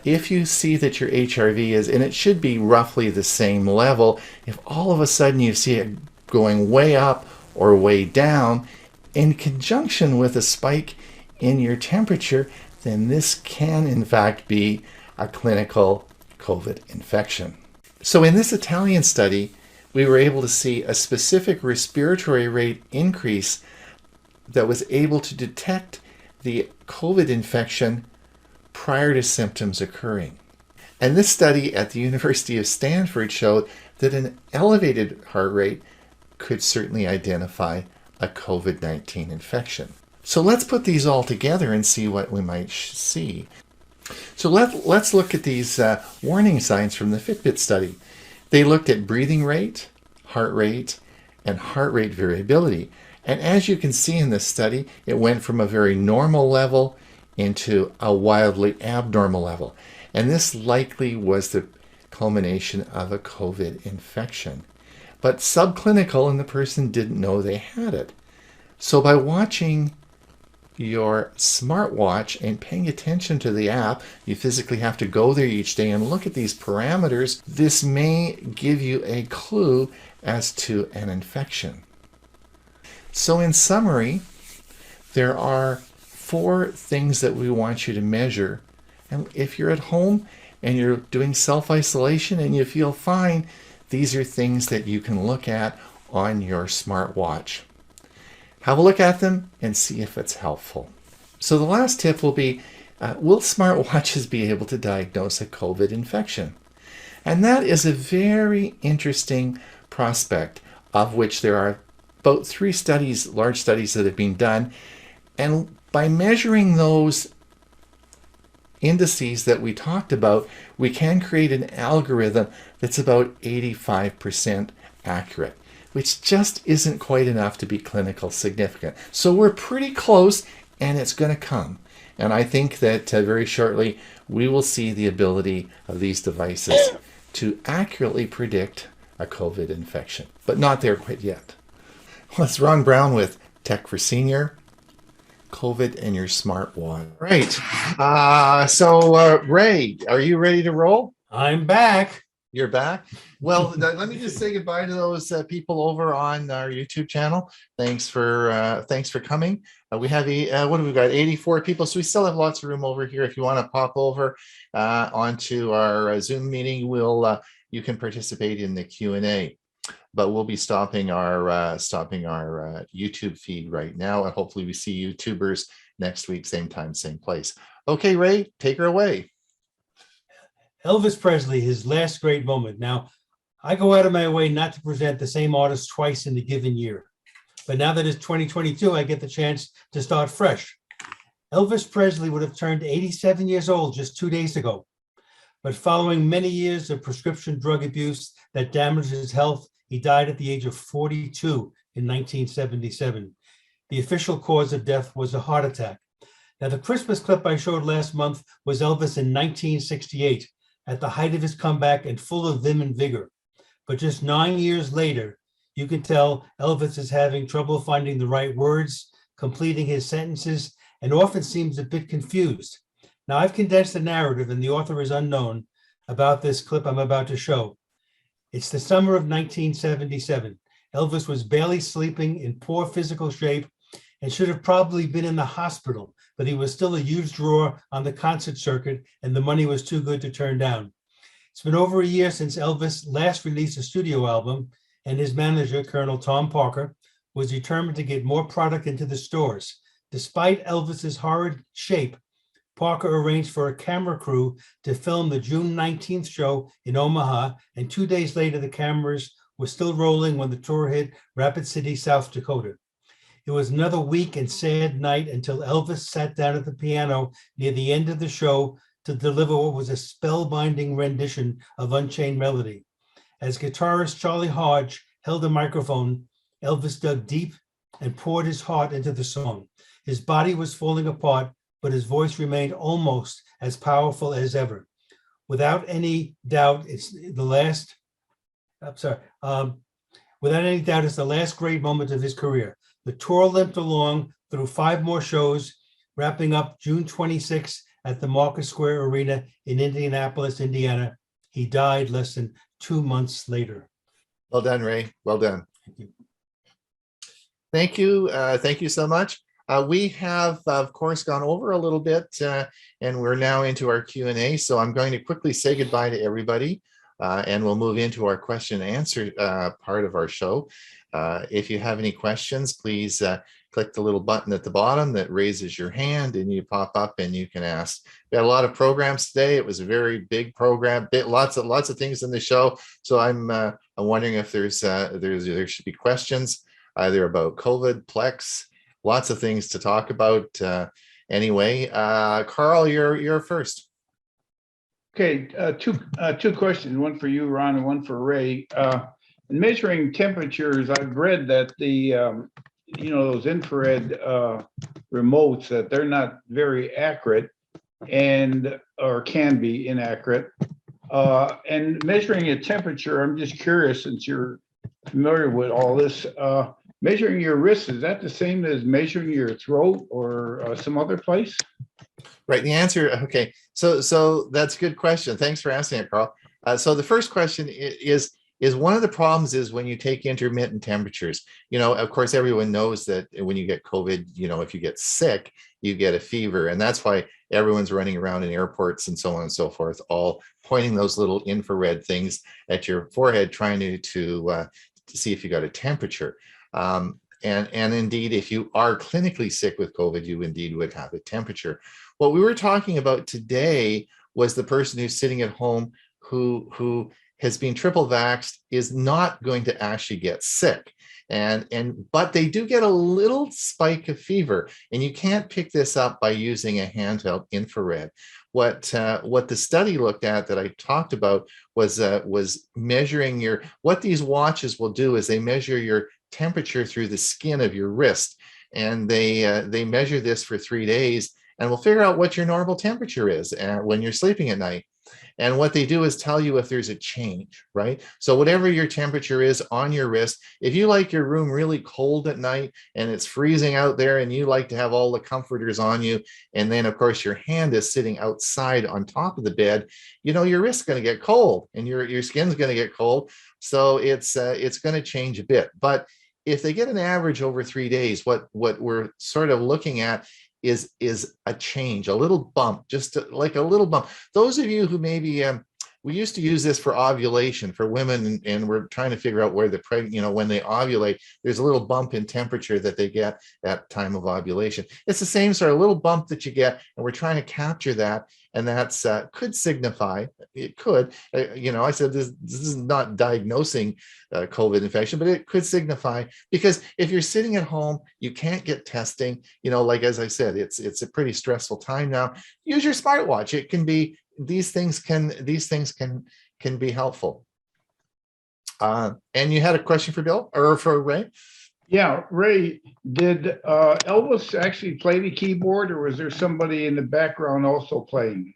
If you see that your HRV is, and it should be roughly the same level, if all of a sudden you see it going way up or way down, in conjunction with a spike in your temperature, then this can in fact be a clinical COVID infection. So in this Italian study, we were able to see a specific respiratory rate increase that was able to detect the COVID infection prior to symptoms occurring. And this study at the University of Stanford showed that an elevated heart rate could certainly identify a COVID-19 infection. So let's put these all together and see what we might see. So let's look at these warning signs from the Fitbit study. They looked at breathing rate, and heart rate variability. And as you can see in this study, it went from a very normal level into a wildly abnormal level. And this likely was the culmination of a COVID infection. But subclinical, and the person didn't know they had it. So by watching your smartwatch and paying attention to the app, you physically have to go there each day and look at these parameters. This may give you a clue as to an infection. So in summary, there are 4 things that we want you to measure. And if you're at home and you're doing self-isolation and you feel fine, these are things that you can look at on your smartwatch. Have a look at them and see if it's helpful. So the last tip will be, will smartwatches be able to diagnose a COVID infection? And that is a very interesting prospect, of which there are about 3 studies, large studies that have been done. And by measuring those indices that we talked about, we can create an algorithm that's about 85% accurate, which just isn't quite enough to be clinical significant. So we're pretty close, and it's going to come. And I think that very shortly we will see the ability of these devices to accurately predict a COVID infection, but not there quite yet. Well, it's Ron Brown with Tech for Senior, COVID and your smartwatch. Right. So Ray, are you ready to roll? I'm back. You're back. Well, let me just say goodbye to those people over on our YouTube channel. Thanks for coming. We have what have we got? 84 people. So we still have lots of room over here. If you want to pop over onto our Zoom meeting, you can participate in the Q&A. But we'll be stopping our YouTube feed right now, and hopefully we see YouTubers next week, same time, same place. Okay, Ray, take her away. Elvis Presley, his last great moment. Now, I go out of my way not to present the same artist twice in a given year. But now that it's 2022, I get the chance to start fresh. Elvis Presley would have turned 87 years old just 2 days ago. But following many years of prescription drug abuse that damaged his health, he died at the age of 42 in 1977. The official cause of death was a heart attack. Now, the Christmas clip I showed last month was Elvis in 1968. at the height of his comeback and full of vim and vigor. But just 9 years later, you can tell Elvis is having trouble finding the right words, completing his sentences, and often seems a bit confused. Now, I've condensed the narrative, and the author is unknown, about this clip I'm about to show. It's the summer of 1977. Elvis was barely sleeping, in poor physical shape, and should have probably been in the hospital, but he was still a huge draw on the concert circuit, and the money was too good to turn down. It's been over a year since Elvis last released a studio album, and his manager, Colonel Tom Parker, was determined to get more product into the stores. Despite Elvis's horrid shape, Parker arranged for a camera crew to film the June 19th show in Omaha, and 2 days later, the cameras were still rolling when the tour hit Rapid City, South Dakota. It was another weak and sad night until Elvis sat down at the piano near the end of the show to deliver what was a spellbinding rendition of Unchained Melody. As guitarist Charlie Hodge held the microphone, Elvis dug deep and poured his heart into the song. His body was falling apart, but his voice remained almost as powerful as ever. Without any doubt, it's the last great moment of his career. The tour limped along through 5 more shows, wrapping up June 26th at the Market Square Arena in Indianapolis, Indiana. He died less than 2 months later. Well done, Ray. Well done. Thank you. Thank you so much. We have, of course, gone over a little bit, and we're now into our Q&A. So I'm going to quickly say goodbye to everybody, and we'll move into our question and answer part of our show. If you have any questions, please click the little button at the bottom that raises your hand, and you pop up and you can ask. We had a lot of programs today. It was a very big program, lots of things in the show. So I'm wondering if there should be questions either about COVID, Plex, lots of things to talk about. Anyway, Carl, you're first. Okay, two questions, one for you, Ron, and one for Ray. In measuring temperatures, I've read that the those infrared remotes, that they're not very accurate or can be inaccurate. And measuring a temperature, I'm just curious, since you're familiar with all this, measuring your wrist, is that the same as measuring your throat or some other place? Right. The answer. Okay. So that's a good question. Thanks for asking it, Carl. So the first question is one of the problems is when you take intermittent temperatures. Of course, everyone knows that when you get COVID, if you get sick, you get a fever, and that's why everyone's running around in airports and so on and so forth, all pointing those little infrared things at your forehead, trying to see if you got a temperature. And indeed, if you are clinically sick with COVID, you indeed would have a temperature. What we were talking about today was the person who's sitting at home who has been triple vaxxed, is not going to actually get sick. But they do get a little spike of fever, and you can't pick this up by using a handheld infrared. What the study looked at that I talked about was measuring what these watches will do is they measure your temperature through the skin of your wrist, and they measure this for 3 days, and will figure out what your normal temperature is when you're sleeping at night. And what they do is tell you if there's a change, right? So whatever your temperature is on your wrist, if you like your room really cold at night and it's freezing out there and you like to have all the comforters on you, and then of course your hand is sitting outside on top of the bed, your wrist's going to get cold and your skin's going to get cold. So it's going to change a bit. But if they get an average over 3 days, what we're sort of looking at is a change, a little bump, just like a little bump. Those of you who maybe, we used to use this for ovulation for women, and we're trying to figure out where the pregnant, when they ovulate, there's a little bump in temperature that they get at time of ovulation. It's the same sort of little bump that you get, and we're trying to capture that. And that's could signify, it could, I said this is not diagnosing COVID infection, but it could signify, because if you're sitting at home, you can't get testing, like, as I said, it's a pretty stressful time now. Use your smartwatch. It can be, these things can be helpful. And you had a question for Bill or for Ray? Yeah, Ray, did Elvis actually play the keyboard, or was there somebody in the background also playing?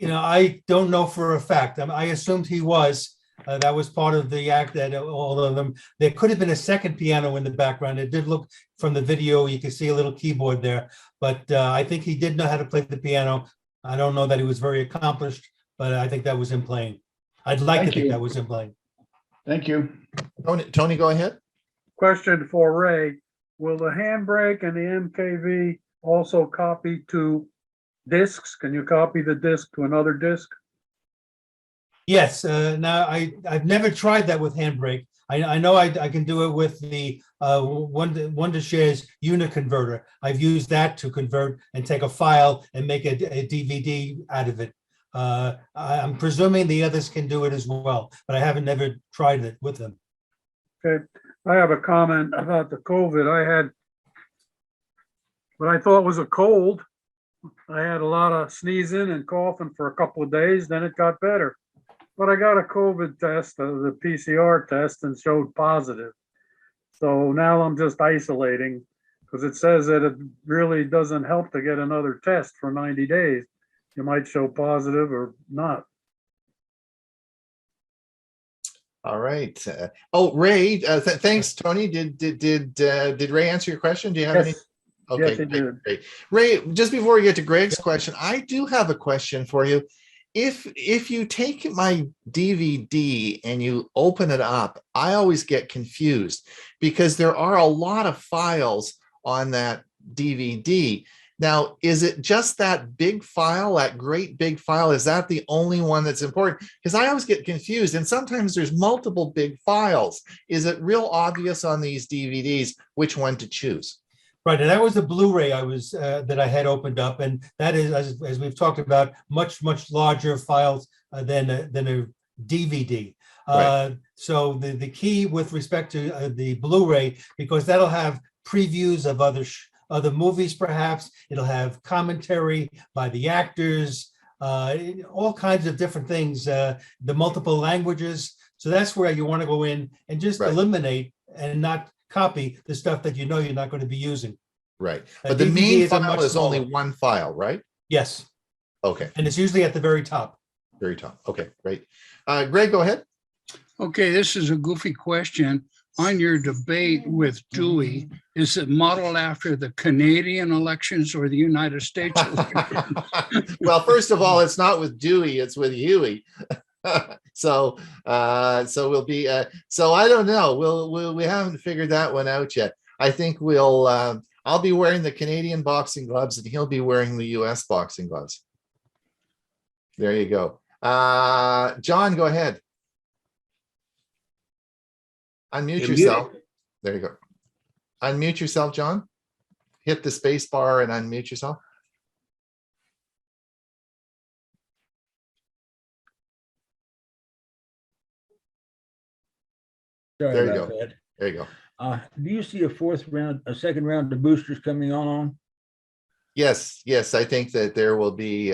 I don't know for a fact. I assumed he was. That was part of the act, that all of them. There could have been a second piano in the background. It did look, from the video, you can see a little keyboard there. But I think he did know how to play the piano. I don't know that he was very accomplished, but I think that was him playing. I'd like to think that was him playing. Thank you. Tony, go ahead. Question for Ray. Will the handbrake and the MKV also copy to discs? Can you copy the disc to another disc? Yes. Now I've never tried that with handbrake. I know I can do it with the Wondershare's uniconverter. I've used that to convert and take a file and make a DVD out of it. I'm presuming the others can do it as well, but I haven't never tried it with them. Okay. I have a comment about the COVID. I had what I thought was a cold. I had a lot of sneezing and coughing for a couple of days, then it got better. But I got a COVID test, the PCR test, and showed positive. So now I'm just isolating, because it says that it really doesn't help to get another test for 90 days. You might show positive or not. All right. Ray, thanks, Tony. Did Ray answer your question? Do you have any? Okay, yes, it did. Great. Ray, just before we get to Greg's question, I do have a question for you. If you take my DVD and you open it up, I always get confused because there are a lot of files on that DVD. Now, is it just that big file, that great big file? Is that the only one that's important? Because I always get confused, and sometimes there's multiple big files. Is it real obvious on these DVDs which one to choose? Right, and that was the Blu-ray that I had opened up, and that is, as we've talked about, much larger files than a DVD. Right. So the key with respect to the Blu-ray, because that'll have previews of other movies, perhaps it'll have commentary by the actors, all kinds of different things, the multiple languages. So that's where you want to go in and just eliminate and not copy the stuff that you know you're not going to be using. Right. But the main file is only one file, right? Yes. Okay. And it's usually at the very top. Very top. Okay, great. Greg, go ahead. Okay, this is a goofy question. On your debate with Dewey, is it modeled after the Canadian elections or the United States elections? Well, first of all, it's not with Dewey, it's with Hewie. So we'll be so I don't know. We haven't figured that one out yet. I think I'll be wearing the Canadian boxing gloves and he'll be wearing the US boxing gloves. There you go. John, go ahead. Unmute yourself. There you go. Unmute yourself, John. Hit the space bar and unmute yourself. Sorry there you about go. That. There you go. Do you see a second round of boosters coming on? Yes, I think that there will be.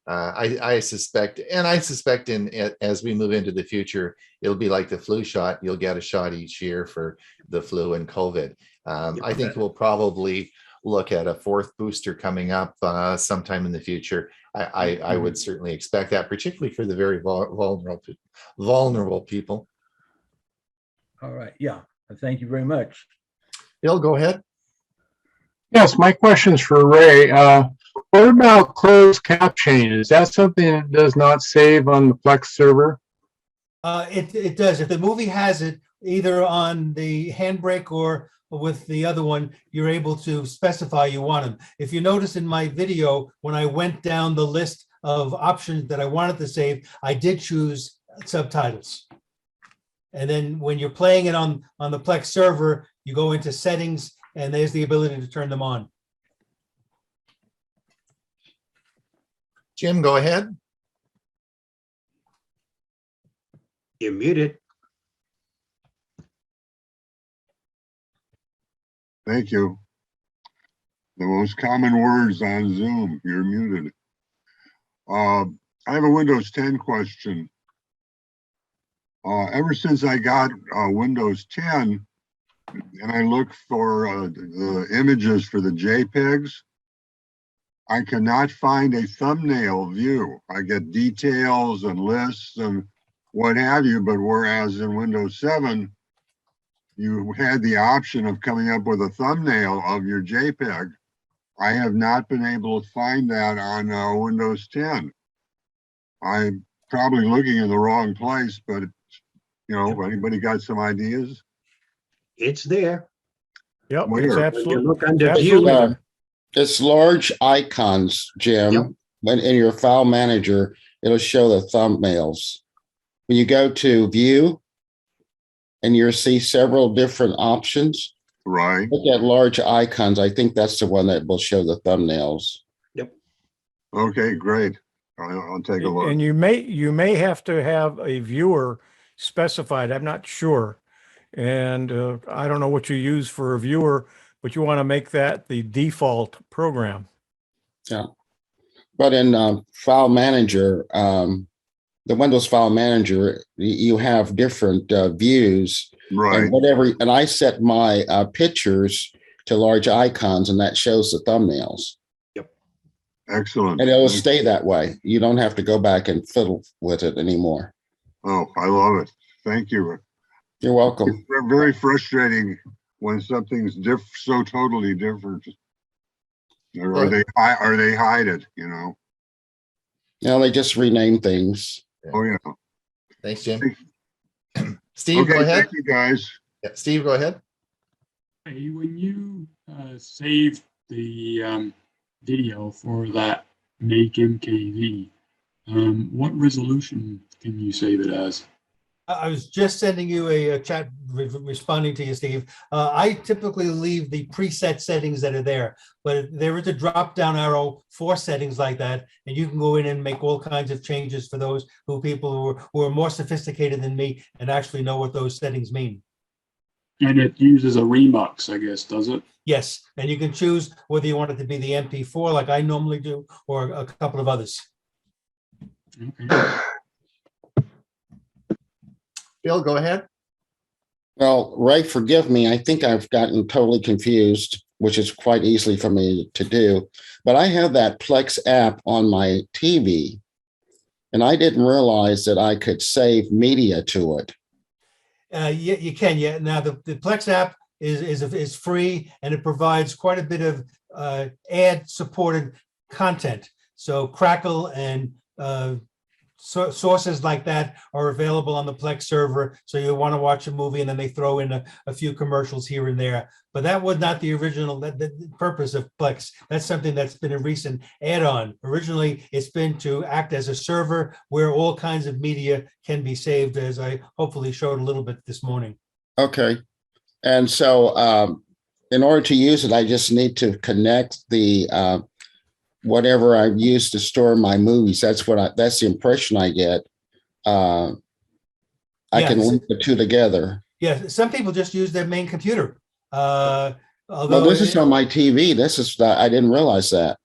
I suspect as we move into the future, it'll be like the flu shot. You'll get a shot each year for the flu and COVID. I think we'll probably look at a fourth booster coming up sometime in the future. I would certainly expect that, particularly for the very vulnerable people. All right. Yeah. Thank you very much. Bill, go ahead. Yes, my question's for Ray. What about closed captioning? Is that something that does not save on the Plex server? It does. If the movie has it, either on the handbrake or with the other one, you're able to specify you want them. If you notice in my video, when I went down the list of options that I wanted to save, I did choose subtitles. And then when you're playing it on the Plex server, you go into settings and there's the ability to turn them on. Jim, go ahead. You're muted. Thank you. The most common words on Zoom, you're muted. I have a Windows 10 question. Ever since I got Windows 10 and I look for the images for the JPEGs, I cannot find a thumbnail view. I get details and lists and what have you, but whereas in Windows 7, you had the option of coming up with a thumbnail of your JPEG. I have not been able to find that on Windows 10. I'm probably looking in the wrong place, but anybody got some ideas? It's there. Yep, Where? it's When you absolutely. look under absolutely view, there. It's large icons, Jim. Yep. When in your file manager, it'll show the thumbnails. When you go to view and you'll see several different options, Right. look at large icons. I think that's the one that will show the thumbnails. Yep. Okay, great. I'll take a look. And you may have to have a viewer specified. I'm not sure. And I don't know what you use for a viewer, but you want to make that the default program. Yeah. But in File Manager, the Windows File Manager, you have different views. Right. And I set my pictures to large icons, and that shows the thumbnails. Yep. Excellent. And it'll stay that way. You don't have to go back and fiddle with it anymore. Oh, I love it. Thank you. You're welcome. It's very frustrating when something's so totally different. Or they hide it, They just rename things. Oh, yeah. Thanks, Jim. Steve, Okay, go ahead. thank you, guys. Yeah, Steve, go ahead. Hey, when you saved the video for that Make MKV, what resolution can you save it as? I was just sending you a chat responding to you, Steve. I typically leave the preset settings that are there, but there is a drop down arrow for settings like that, and you can go in and make all kinds of changes for those people who are more sophisticated than me and actually know what those settings mean. And it uses a remux, I guess, does it? Yes, and you can choose whether you want it to be the MP4 like I normally do, or a couple of others. Okay. Bill, go ahead. Well, Ray, forgive me. I think I've gotten totally confused, which is quite easily for me to do. But I have that Plex app on my TV, and I didn't realize that I could save media to it. Yeah, you can. Yeah. Now the Plex app is free, and it provides quite a bit of ad-supported content. So Crackle and sources like that are available on the Plex server. So you want to watch a movie and then they throw in a few commercials here and there. But that was not the original the purpose of Plex. That's something that's been a recent add-on. Originally, it's been to act as a server where all kinds of media can be saved, as I hopefully showed a little bit this morning. Okay. And so in order to use it, I just need to connect the whatever I've used to store my movies. That's the impression I get. I can link the two together. Yeah, some people just use their main computer. Well, this is on my TV. I didn't realize that.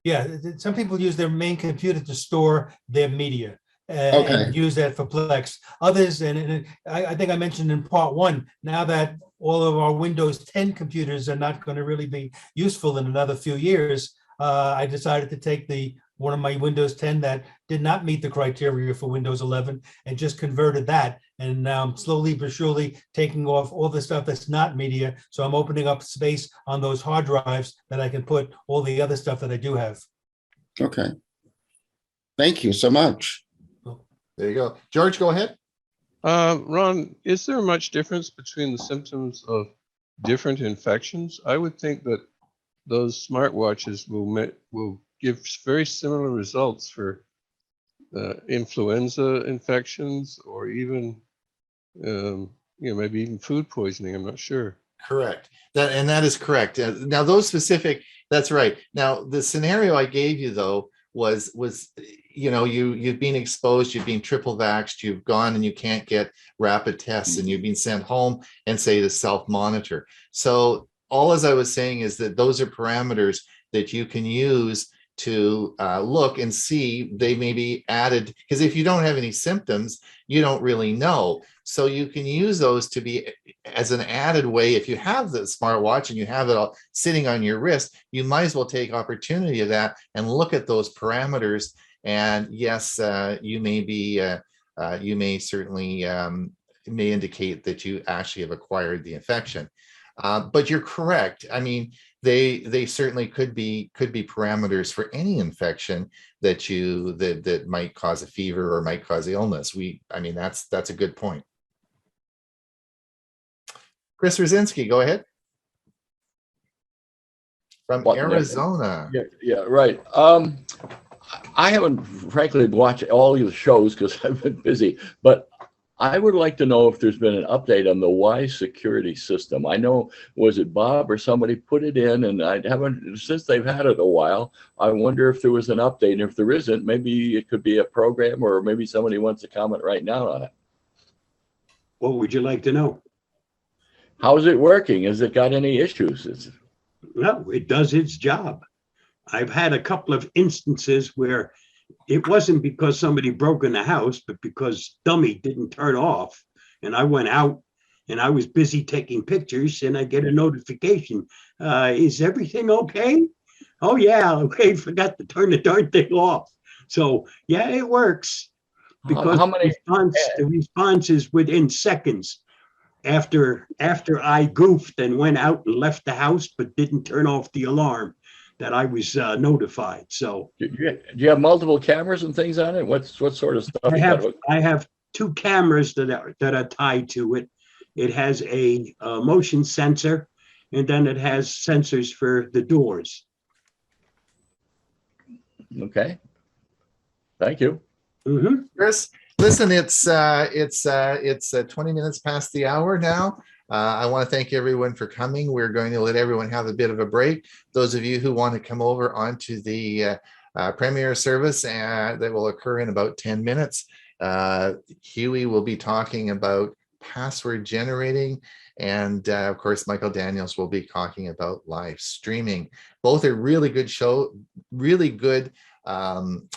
Yeah, some people use their main computer to store their media and use that for Plex. Others, and I think I mentioned in part one, now that all of our Windows 10 computers are not going to really be useful in another few years, I decided to take one of my Windows 10 that did not meet the criteria for Windows 11 and just converted that. And now I'm slowly but surely taking off all the stuff that's not media. So I'm opening up space on those hard drives that I can put all the other stuff that I do have. Okay. Thank you so much. There you go. George, go ahead. Ron, is there much difference between the symptoms of different infections? I would think that those smartwatches will give very similar results for influenza infections, or even maybe even food poisoning. I'm not sure. Correct. That is correct. Now those specific, that's right. Now the scenario I gave you though was you've been exposed, you've been triple vaxxed, you've gone and you can't get rapid tests, and you've been sent home and say to self-monitor. So all as I was saying is that those are parameters that you can use to look and see they may be added, because if you don't have any symptoms, you don't really know. So you can use those to be as an added way. If you have the smartwatch and you have it all sitting on your wrist, you might as well take opportunity of that and look at those parameters. And yes, you may certainly may indicate that you actually have acquired the infection. But you're correct. I mean, they certainly could be parameters for any infection that might cause a fever or might cause illness. I mean, that's a good point. Chris Rosinski, go ahead. From Arizona. Yeah, right. I haven't frankly watched all of the shows because I've been busy, but I would like to know if there's been an update on the Y security system. I know, was it Bob or somebody put it in, and I haven't, since they've had it a while. I wonder if there was an update, and if there isn't, maybe it could be a program, or maybe somebody wants to comment right now on it. What would you like to know? How is it working? Has it got any issues? No, it does its job. I've had a couple of instances where it wasn't because somebody broke in the house, but because dummy didn't turn off. And I went out and I was busy taking pictures, and I get a notification. Is everything okay? Oh yeah, okay, forgot to turn the darn thing off. So yeah, it works. Because the response is within seconds after I goofed and went out and left the house, but didn't turn off the alarm, that I was notified. So do you have multiple cameras and things on it? What sort of stuff? I have two cameras that are tied to it. It has a motion sensor, and then it has sensors for the doors. Okay. Thank you. Mm-hmm. Chris, listen, it's 20 minutes past the hour now. I want to thank everyone for coming. We're going to let everyone have a bit of a break. Those of you who want to come over onto the premiere service that will occur in about 10 minutes. Hewie will be talking about password generating. And of course, Michael Daniels will be talking about live streaming. Both are really good really good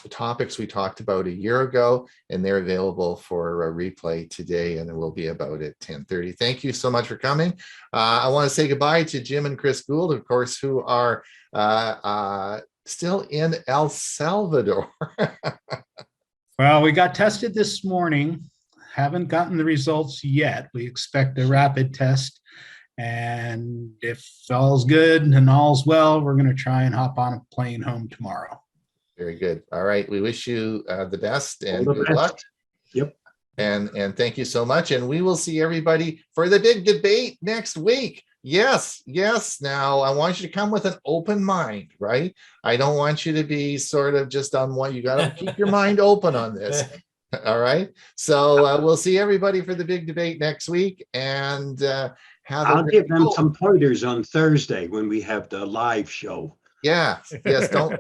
topics we talked about a year ago, and they're available for a replay today, and it will be about at 10:30. Thank you so much for coming. I want to say goodbye to Jim and Chris Gould, of course, who are still in El Salvador. Well, we got tested this morning. Haven't gotten the results yet. We expect a rapid test. And if all's good and all's well, we're going to try and hop on a plane home tomorrow. Very good. All right. We wish you the best and good luck. Yep. And thank you so much. And we will see everybody for the big debate next week. Yes. Now, I want you to come with an open mind, right? I don't want you to be sort of just on one. You got to keep your mind open on this. All right. So we'll see everybody for the big debate next week. And I'll give them some pointers on Thursday when we have the live show. Yes, don't.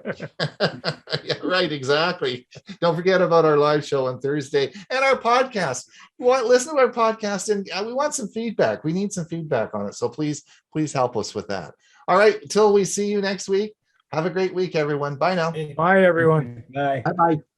Yeah, right, exactly. Don't forget about our live show on Thursday and our podcast. Listen to our podcast, and we want some feedback. We need some feedback on it. So please help us with that. All right, till we see you next week. Have a great week, everyone. Bye now. Bye, everyone. Bye. Bye-bye.